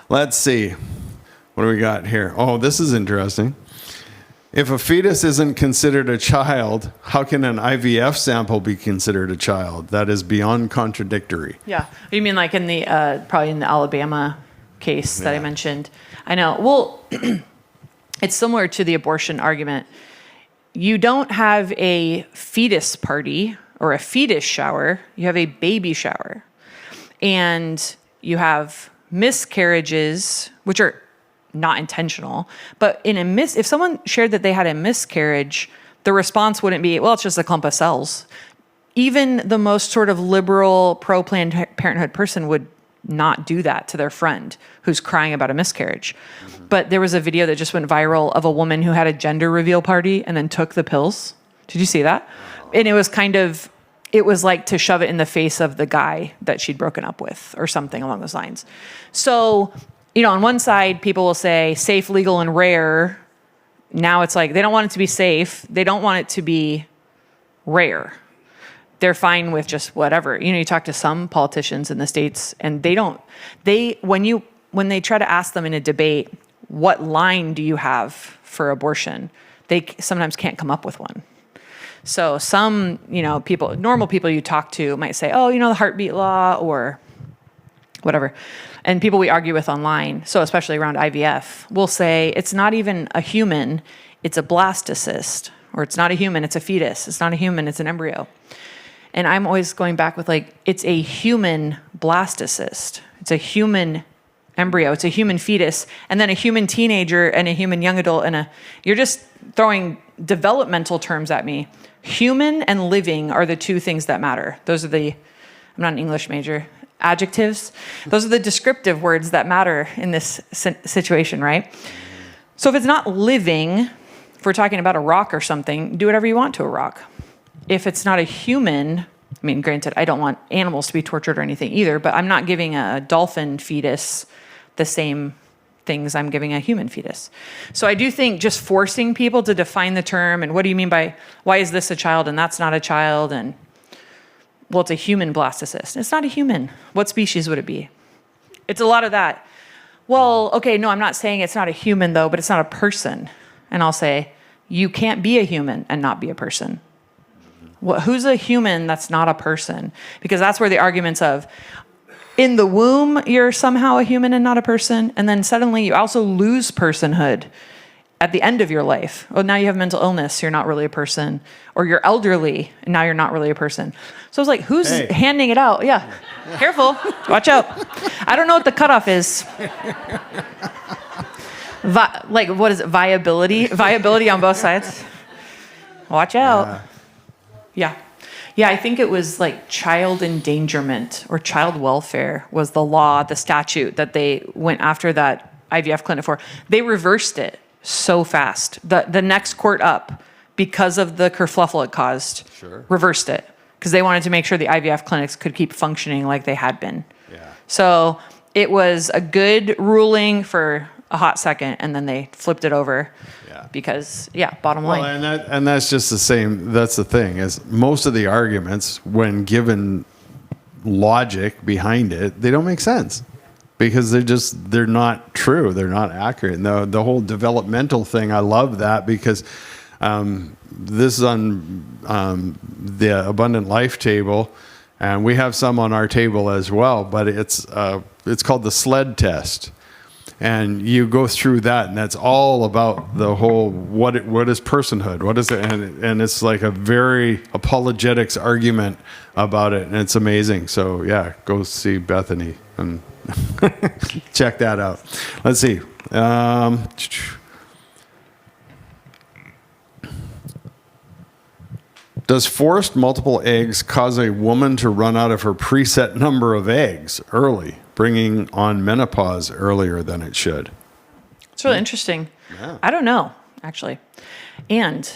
Let's see. What do we got here? Oh, this is interesting. If a fetus isn't considered a child, how can an IVF sample be considered a child? That is beyond contradictory. Yeah. You mean like in the, probably in the Alabama case that I mentioned? I know. Well, it's similar to the abortion argument. You don't have a fetus party or a fetus shower. You have a baby shower. And you have miscarriages, which are not intentional, but if someone shared that they had a miscarriage, the response wouldn't be, well, it's just a clump of cells. Even the most sort of liberal pro-Planned Parenthood person would not do that to their friend who's crying about a miscarriage. Mm-hmm. But there was a video that just went viral of a woman who had a gender reveal party and then took the pills. Did you see that? And it was like to shove it in the face of the guy that she'd broken up with or something along those lines. So, on one side, people will say safe, legal, and rare. Now it's like they don't want it to be safe. They don't want it to be rare. They're fine with just whatever. You talk to some politicians in the States and when they try to ask them in a debate, what line do you have for abortion? They sometimes can't come up with one. So some, normal people you talk to might say, oh, the heartbeat law or whatever. And people we argue with online, so especially around IVF, will say it's not even a human, it's a blastocyst. Or it's not a human, it's a fetus. It's not a human, it's an embryo. And I'm always going back with it's a human blastocyst. It's a human embryo. It's a human fetus. And then a human teenager and a human young adult you're just throwing developmental terms at me. Human and living are the two things that matter. I'm not an English major. Adjectives. Those are the descriptive words that matter in this situation, right? So if it's not living, if we're talking about a rock or something, do whatever you want to a rock. If it's not a human, granted, I don't want animals to be tortured or anything either, but I'm not giving a dolphin fetus the same things I'm giving a human fetus. So I do think just forcing people to define the term and what do you mean by why is this a child and that's not a child and well, it's a human blastocyst. It's not a human. What species would it be? It's a lot of that. Well, okay, no, I'm not saying it's not a human, though, but it's not a person. And I'll say, you can't be a human and not be a person. Well, who's a human that's not a person? Because that's where the arguments of, in the womb, you're somehow a human and not a person, and then suddenly you also lose personhood at the end of your life. Oh, now you have mental illness, you're not really a person. Or you're elderly, and now you're not really a person. So I was like, who's handing it out? Yeah, careful, watch out. I don't know what the cutoff is. What is it, viability? Viability on both sides. Watch out. Yeah. Yeah, I think it was like child endangerment or child welfare was the law, the statute that they went after that IVF clinic for. They reversed it so fast. The next court up, because of the kerfluffle it caused, reversed it because they wanted to make sure the IVF clinics could keep functioning like they had been. Yeah. So it was a good ruling for a hot second, and then they flipped it over. Because bottom line. Well, and that's just the same. That's the thing is most of the arguments, when given logic behind it, they don't make sense because they're not true. They're not accurate. And the whole developmental thing, I love that because this is on the Abundant Life table, and we have some on our table as well. But it's called the SLED test. And you go through that, and that's all about the whole what is personhood, what is it, and it's like a very apologetics argument about it, and it's amazing. So go see Bethany and check that out. Let's see. Does forced multiple eggs cause a woman to run out of her preset number of eggs early, bringing on menopause earlier than it should? It's really interesting. Yeah. I don't know, actually. And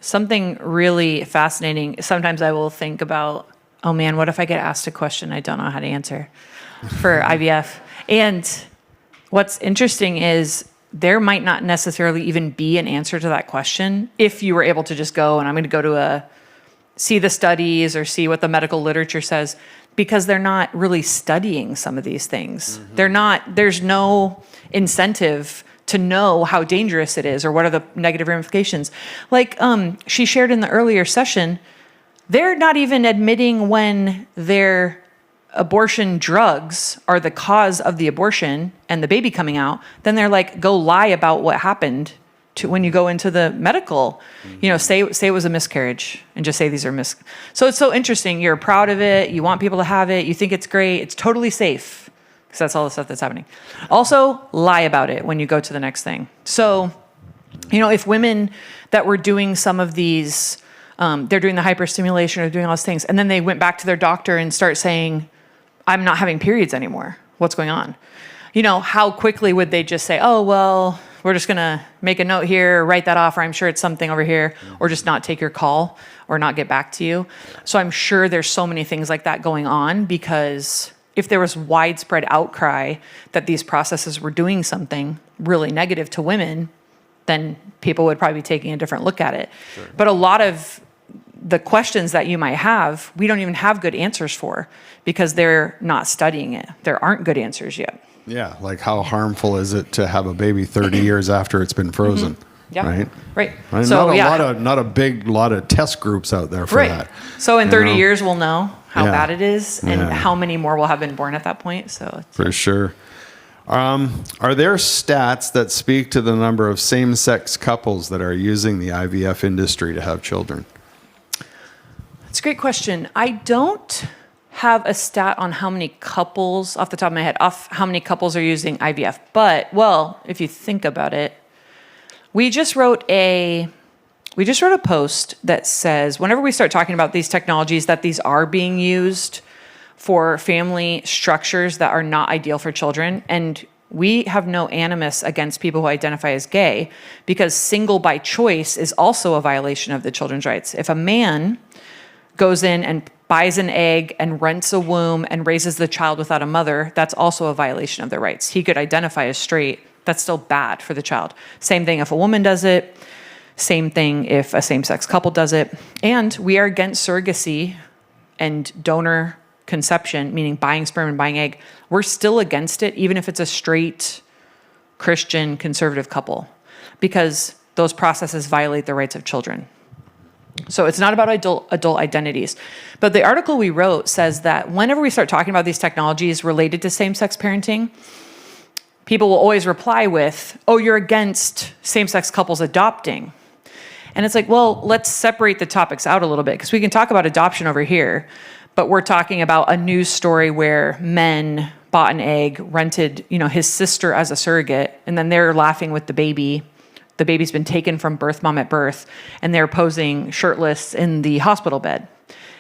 something really fascinating, sometimes I will think about, oh man, what if I get asked a question I don't know how to answer for IVF? And what's interesting is there might not necessarily even be an answer to that question if you were able to just go, and I'm going to go to see the studies or see what the medical literature says, because they're not really studying some of these things. Mm-hmm. There's no incentive to know how dangerous it is or what are the negative ramifications. Like she shared in the earlier session, they're not even admitting when their abortion drugs are the cause of the abortion and the baby coming out. Then they're like, go lie about what happened to when you go into the medical, say it was a miscarriage and just say these are So it's so interesting. You're proud of it. You want people to have it. You think it's great. It's totally safe because that's all the stuff that's happening. Also, lie about it when you go to the next thing. So, if women that were doing some of these, they're doing the hyperstimulation or doing all these things, and then they went back to their doctor and start saying, I'm not having periods anymore. What's going on? How quickly would they just say, oh, well, we're just going to make a note here, write that off, or I'm sure it's something over here, or just not take your call or not get back to you. So I'm sure there's so many things like that going on, because if there was widespread outcry that these processes were doing something really negative to women, then people would probably be taking a different look at it. Sure. But a lot of the questions that you might have, we don't even have good answers for because they're not studying it. There aren't good answers yet. Yeah, like how harmful is it to have a baby 30 years after it's been frozen? Mm-hmm. Yeah. Right. I mean, so not a big lot of test groups out there for that. So in 30 years, we'll know how bad it is and how many more will have been born at that point. So for sure. Are there stats that speak to the number of same-sex couples that are using the IVF industry to have children? That's a great question. I don't have a stat on how many couples off the top of my head, how many couples are using IVF. But, if you think about it, we just wrote a post that says whenever we start talking about these technologies, that these are being used for family structures that are not ideal for children. And we have no animus against people who identify as gay, because single by choice is also a violation of the children's rights. If a man goes in and buys an egg and rents a womb and raises the child without a mother, that's also a violation of their rights. He could identify as straight. That's still bad for the child. Same thing if a woman does it. Same thing if a same-sex couple does it. And we are against surrogacy and donor conception, meaning buying sperm and buying egg. We're still against it, even if it's a straight Christian conservative couple, because those processes violate the rights of children. So it's not about adult identities. But the article we wrote says that whenever we start talking about these technologies related to same-sex parenting, people will always reply with, oh, you're against same-sex couples adopting. And it's like, well, let's separate the topics out a little bit, because we can talk about adoption over here, but we're talking about a news story where men bought an egg, rented, his sister as a surrogate, and then they're laughing with the baby. The baby's been taken from birth mom at birth, and they're posing shirtless in the hospital bed.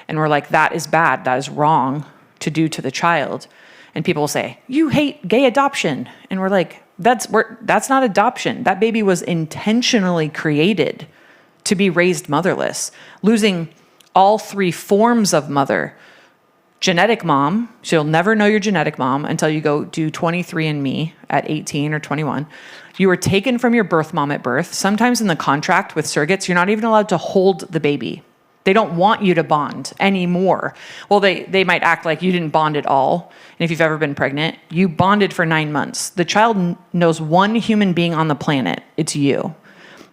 And we're like, that is bad. That is wrong to do to the child. And people will say, you hate gay adoption. And we're like, that's not adoption. That baby was intentionally created to be raised motherless, losing all three forms of mother. Genetic mom, so you'll never know your genetic mom until you go do 23andMe at 18 or 21. You were taken from your birth mom at birth. Sometimes in the contract with surrogates, you're not even allowed to hold the baby. They don't want you to bond anymore. Well, they might act like you didn't bond at all. And if you've ever been pregnant, you bonded for 9 months. The child knows one human being on the planet. It's you.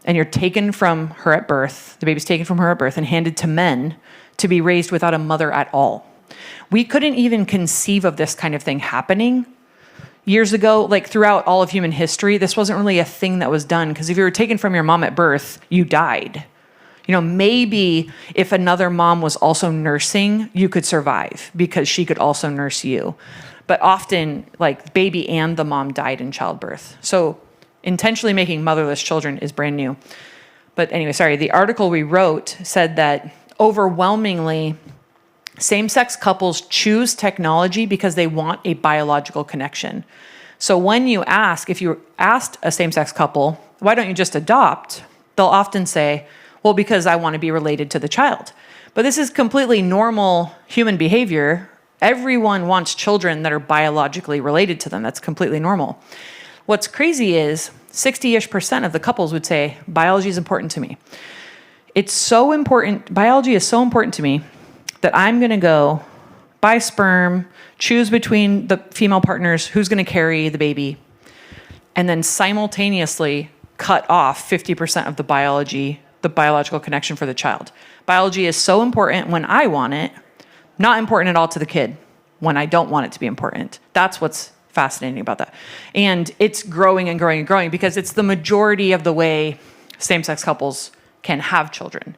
And you're taken from her at birth. The baby's taken from her at birth and handed to men to be raised without a mother at all. We couldn't even conceive of this kind of thing happening years ago. Like throughout all of human history, this wasn't really a thing that was done, because if you were taken from your mom at birth, you died. Maybe if another mom was also nursing, you could survive because she could also nurse you. But often, like, baby and the mom died in childbirth. So intentionally making motherless children is brand new. But anyway, sorry, the article we wrote said that overwhelmingly, same-sex couples choose technology because they want a biological connection. So when if you asked a same-sex couple, why don't you just adopt? They'll often say, well, because I want to be related to the child. But this is completely normal human behavior. Everyone wants children that are biologically related to them. That's completely normal. What's crazy is 60-ish% of the couples would say, biology is important to me. It's so important, biology is so important to me that I'm going to go buy sperm, choose between the female partners who's going to carry the baby, and then simultaneously cut off 50% of the biological connection for the child. Biology is so important when I want it, not important at all to the kid when I don't want it to be important. That's what's fascinating about that. And it's growing and growing and growing because it's the majority of the way same-sex couples can have children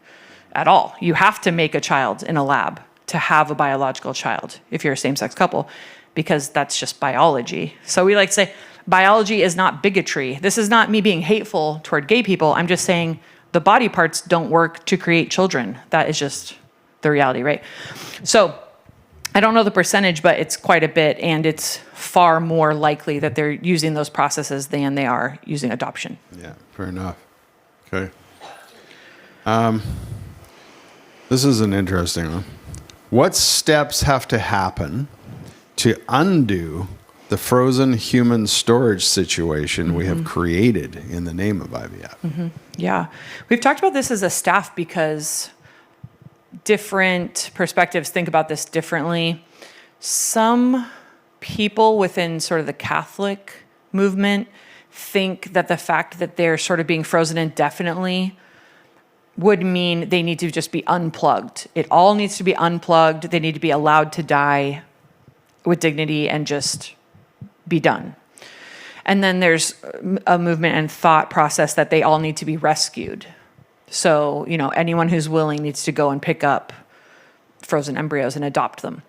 at all. You have to make a child in a lab to have a biological child if you're a same-sex couple, because that's just biology. So we like to say biology is not bigotry. This is not me being hateful toward gay people. I'm just saying the body parts don't work to create children. That is just the reality, right? So I don't know the percentage, but it's quite a bit, and it's far more likely that they're using those processes than they are using adoption. Yeah, fair enough. Okay. This is an interesting one. What steps have to happen to undo the frozen human storage situation we have created in the name of IVF? Mm-hmm. Yeah. We've talked about this as a staff because different perspectives think about this differently. Some people within sort of the Catholic movement think that the fact that they're sort of being frozen indefinitely would mean they need to just be unplugged. It all needs to be unplugged. They need to be allowed to die with dignity and just be done. And then there's a movement and thought process that they all need to be rescued. So, anyone who's willing needs to go and pick up frozen embryos and adopt them.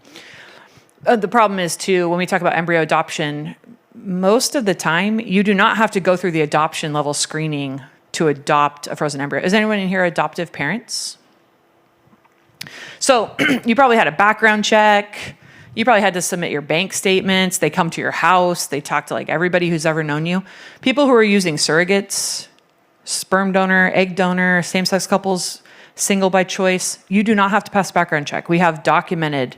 The problem is, too, when we talk about embryo adoption, most of the time, you do not have to go through the adoption level screening to adopt a frozen embryo. Is anyone in here adoptive parents? So you probably had a background check. You probably had to submit your bank statements. They come to your house. They talk to everybody who's ever known you. People who are using surrogates, sperm donor, egg donor, same-sex couples, single by choice, you do not have to pass a background check. We have documented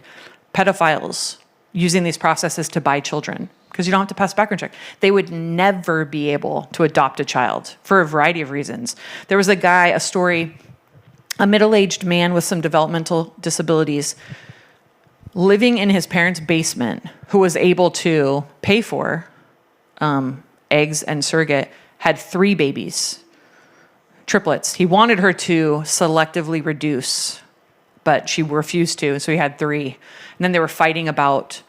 pedophiles using these processes to buy children because you don't have to pass a background check. They would never be able to adopt a child for a variety of reasons. There was a story, a middle-aged man with some developmental disabilities living in his parents' basement who was able to pay for eggs and surrogate, had 3 babies, triplets. He wanted her to selectively reduce, but she refused to, so he had 3. And then they were fighting about,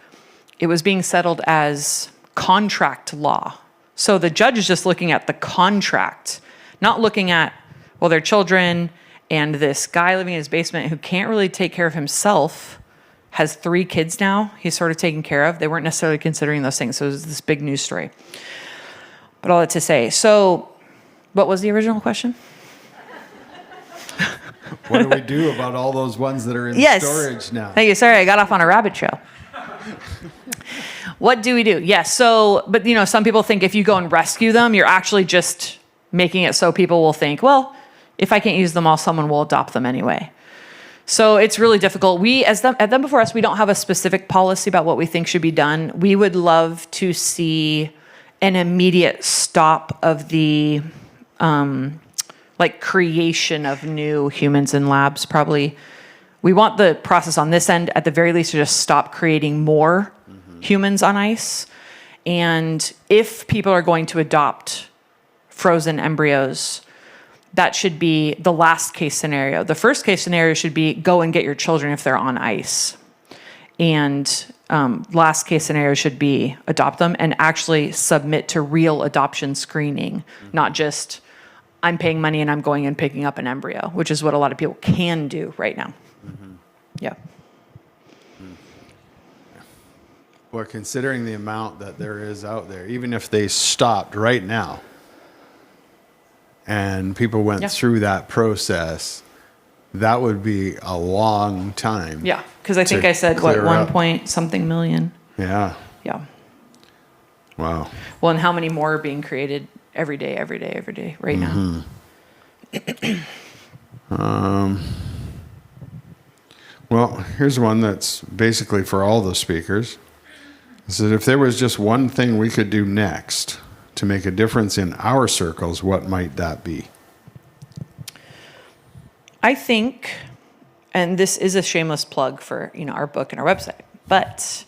it was being settled as contract law. So the judge is just looking at the contract, not looking at, their children and this guy living in his basement who can't really take care of himself has 3 kids now he's sort of taken care of. They weren't necessarily considering those things. So it was this big news story. But all that to say, so what was the original question? What do we do about all those ones that are in storage now? Thank you. Sorry, I got off on a rabbit trail. What do we do? Yes. So, but some people think if you go and rescue them, you're actually just making it so people will think, well, if I can't use them all, someone will adopt them anyway. So it's really difficult. We, at Them Before Us, we don't have a specific policy about what we think should be done. We would love to see an immediate stop of the creation of new humans in labs. Probably, we want the process on this end, at the very least, to just stop creating more humans on ice. And if people are going to adopt frozen embryos, that should be the last case scenario. The first case scenario should be go and get your children if they're on ice. And last case scenario should be adopt them and actually submit to real adoption screening, not just I'm paying money and I'm going and picking up an embryo, which is what a lot of people can do right now. Yeah. Well, considering the amount that there is out there, even if they stopped right now and people went through that process, that would be a long time. Yeah, because I think I said, 1 point something million. Yeah. Yeah. Wow. Well, and how many more are being created every day right now? Well, here's one that's basically for all the speakers. Is that if there was just one thing we could do next to make a difference in our circles, what might that be? I think, and this is a shameless plug for our book and our website, but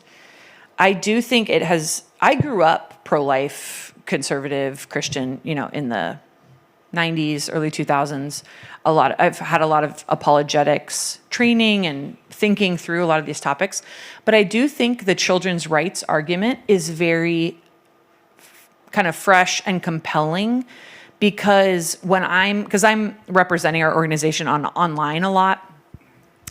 I do think I grew up pro-life, conservative, Christian, in the 90s, early 2000s. I've had a lot of apologetics training and thinking through a lot of these topics. But I do think the children's rights argument is very kind of fresh and compelling because I'm representing our organization online a lot.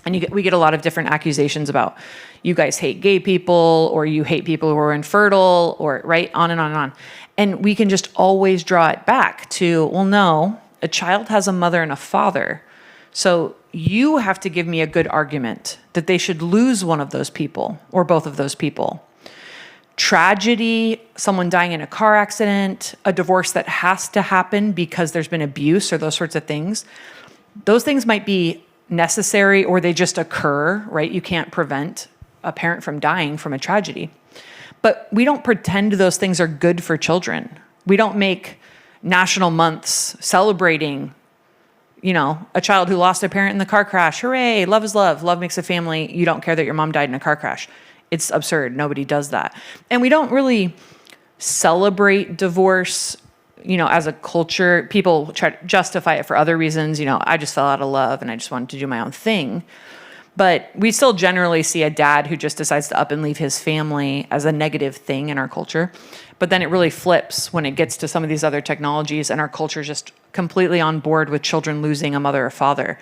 And we get a lot of different accusations about you guys hate gay people or you hate people who are infertile or right on and on and on. And we can just always draw it back to, well, no, a child has a mother and a father. So you have to give me a good argument that they should lose one of those people or both of those people. Tragedy, someone dying in a car accident, a divorce that has to happen because there's been abuse or those sorts of things. Those things might be necessary or they just occur, right? You can't prevent a parent from dying from a tragedy. But we don't pretend those things are good for children. We don't make national months celebrating, a child who lost a parent in the car crash. Hooray, love is love. Love makes a family. You don't care that your mom died in a car crash. It's absurd. Nobody does that. And we don't really celebrate divorce as a culture. People try to justify it for other reasons. I just fell out of love and I just wanted to do my own thing. But we still generally see a dad who just decides to up and leave his family as a negative thing in our culture. But then it really flips when it gets to some of these other technologies and our culture is just completely on board with children losing a mother or father.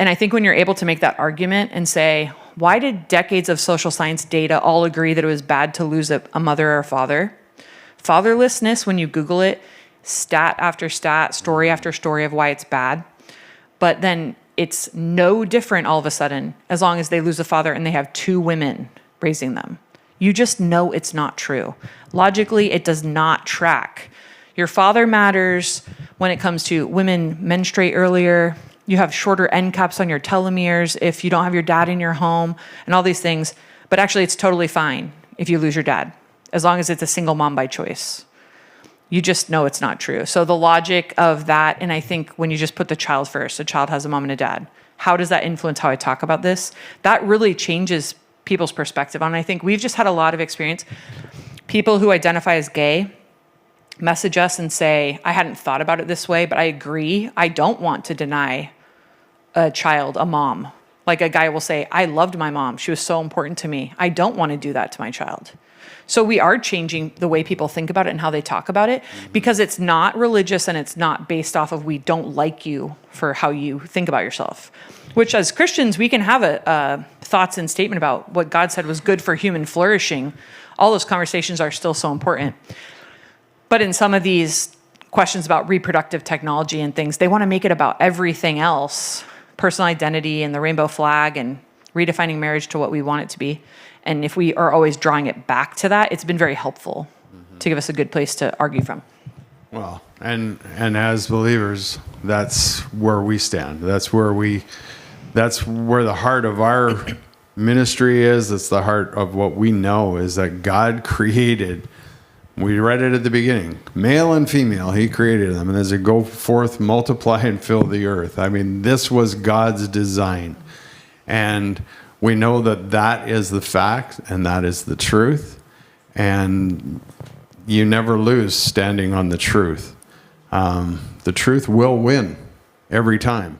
And I think when you're able to make that argument and say, why did decades of social science data all agree that it was bad to lose a mother or a father? Fatherlessness, when you Google it, stat after stat, story after story of why it's bad. But then it's no different all of a sudden as long as they lose a father and they have two women raising them. You just know it's not true. Logically, it does not track. Your father matters when it comes to women menstruate earlier. You have shorter end caps on your telomeres if you don't have your dad in your home and all these things. But actually, it's totally fine if you lose your dad, as long as it's a single mom by choice. You just know it's not true. So the logic of that, and I think when you just put the child first, a child has a mom and a dad, how does that influence how I talk about this? That really changes people's perspective on it. I think we've just had a lot of experience. People who identify as gay message us and say, I hadn't thought about it this way, but I agree. I don't want to deny a child a mom. Like a guy will say, I loved my mom. She was so important to me. I don't want to do that to my child. So we are changing the way people think about it and how they talk about it because it's not religious and it's not based off of we don't like you for how you think about yourself. Which as Christians, we can have a thoughts and statement about what God said was good for human flourishing. All those conversations are still so important. But in some of these questions about reproductive technology and things, they want to make it about everything else personal identity and the rainbow flag and redefining marriage to what we want it to be. And if we are always drawing it back to that, it's been very helpful to give us a good place to argue from. Well, and as believers, that's where we stand. That's where the heart of our ministry is. It's the heart of what we know is that God created. We read it at the beginning, male and female, he created them. And as they go forth, multiply and fill the earth. I mean, this was God's design. And we know that that is the fact and that is the truth. And you never lose standing on the truth. The truth will win every time.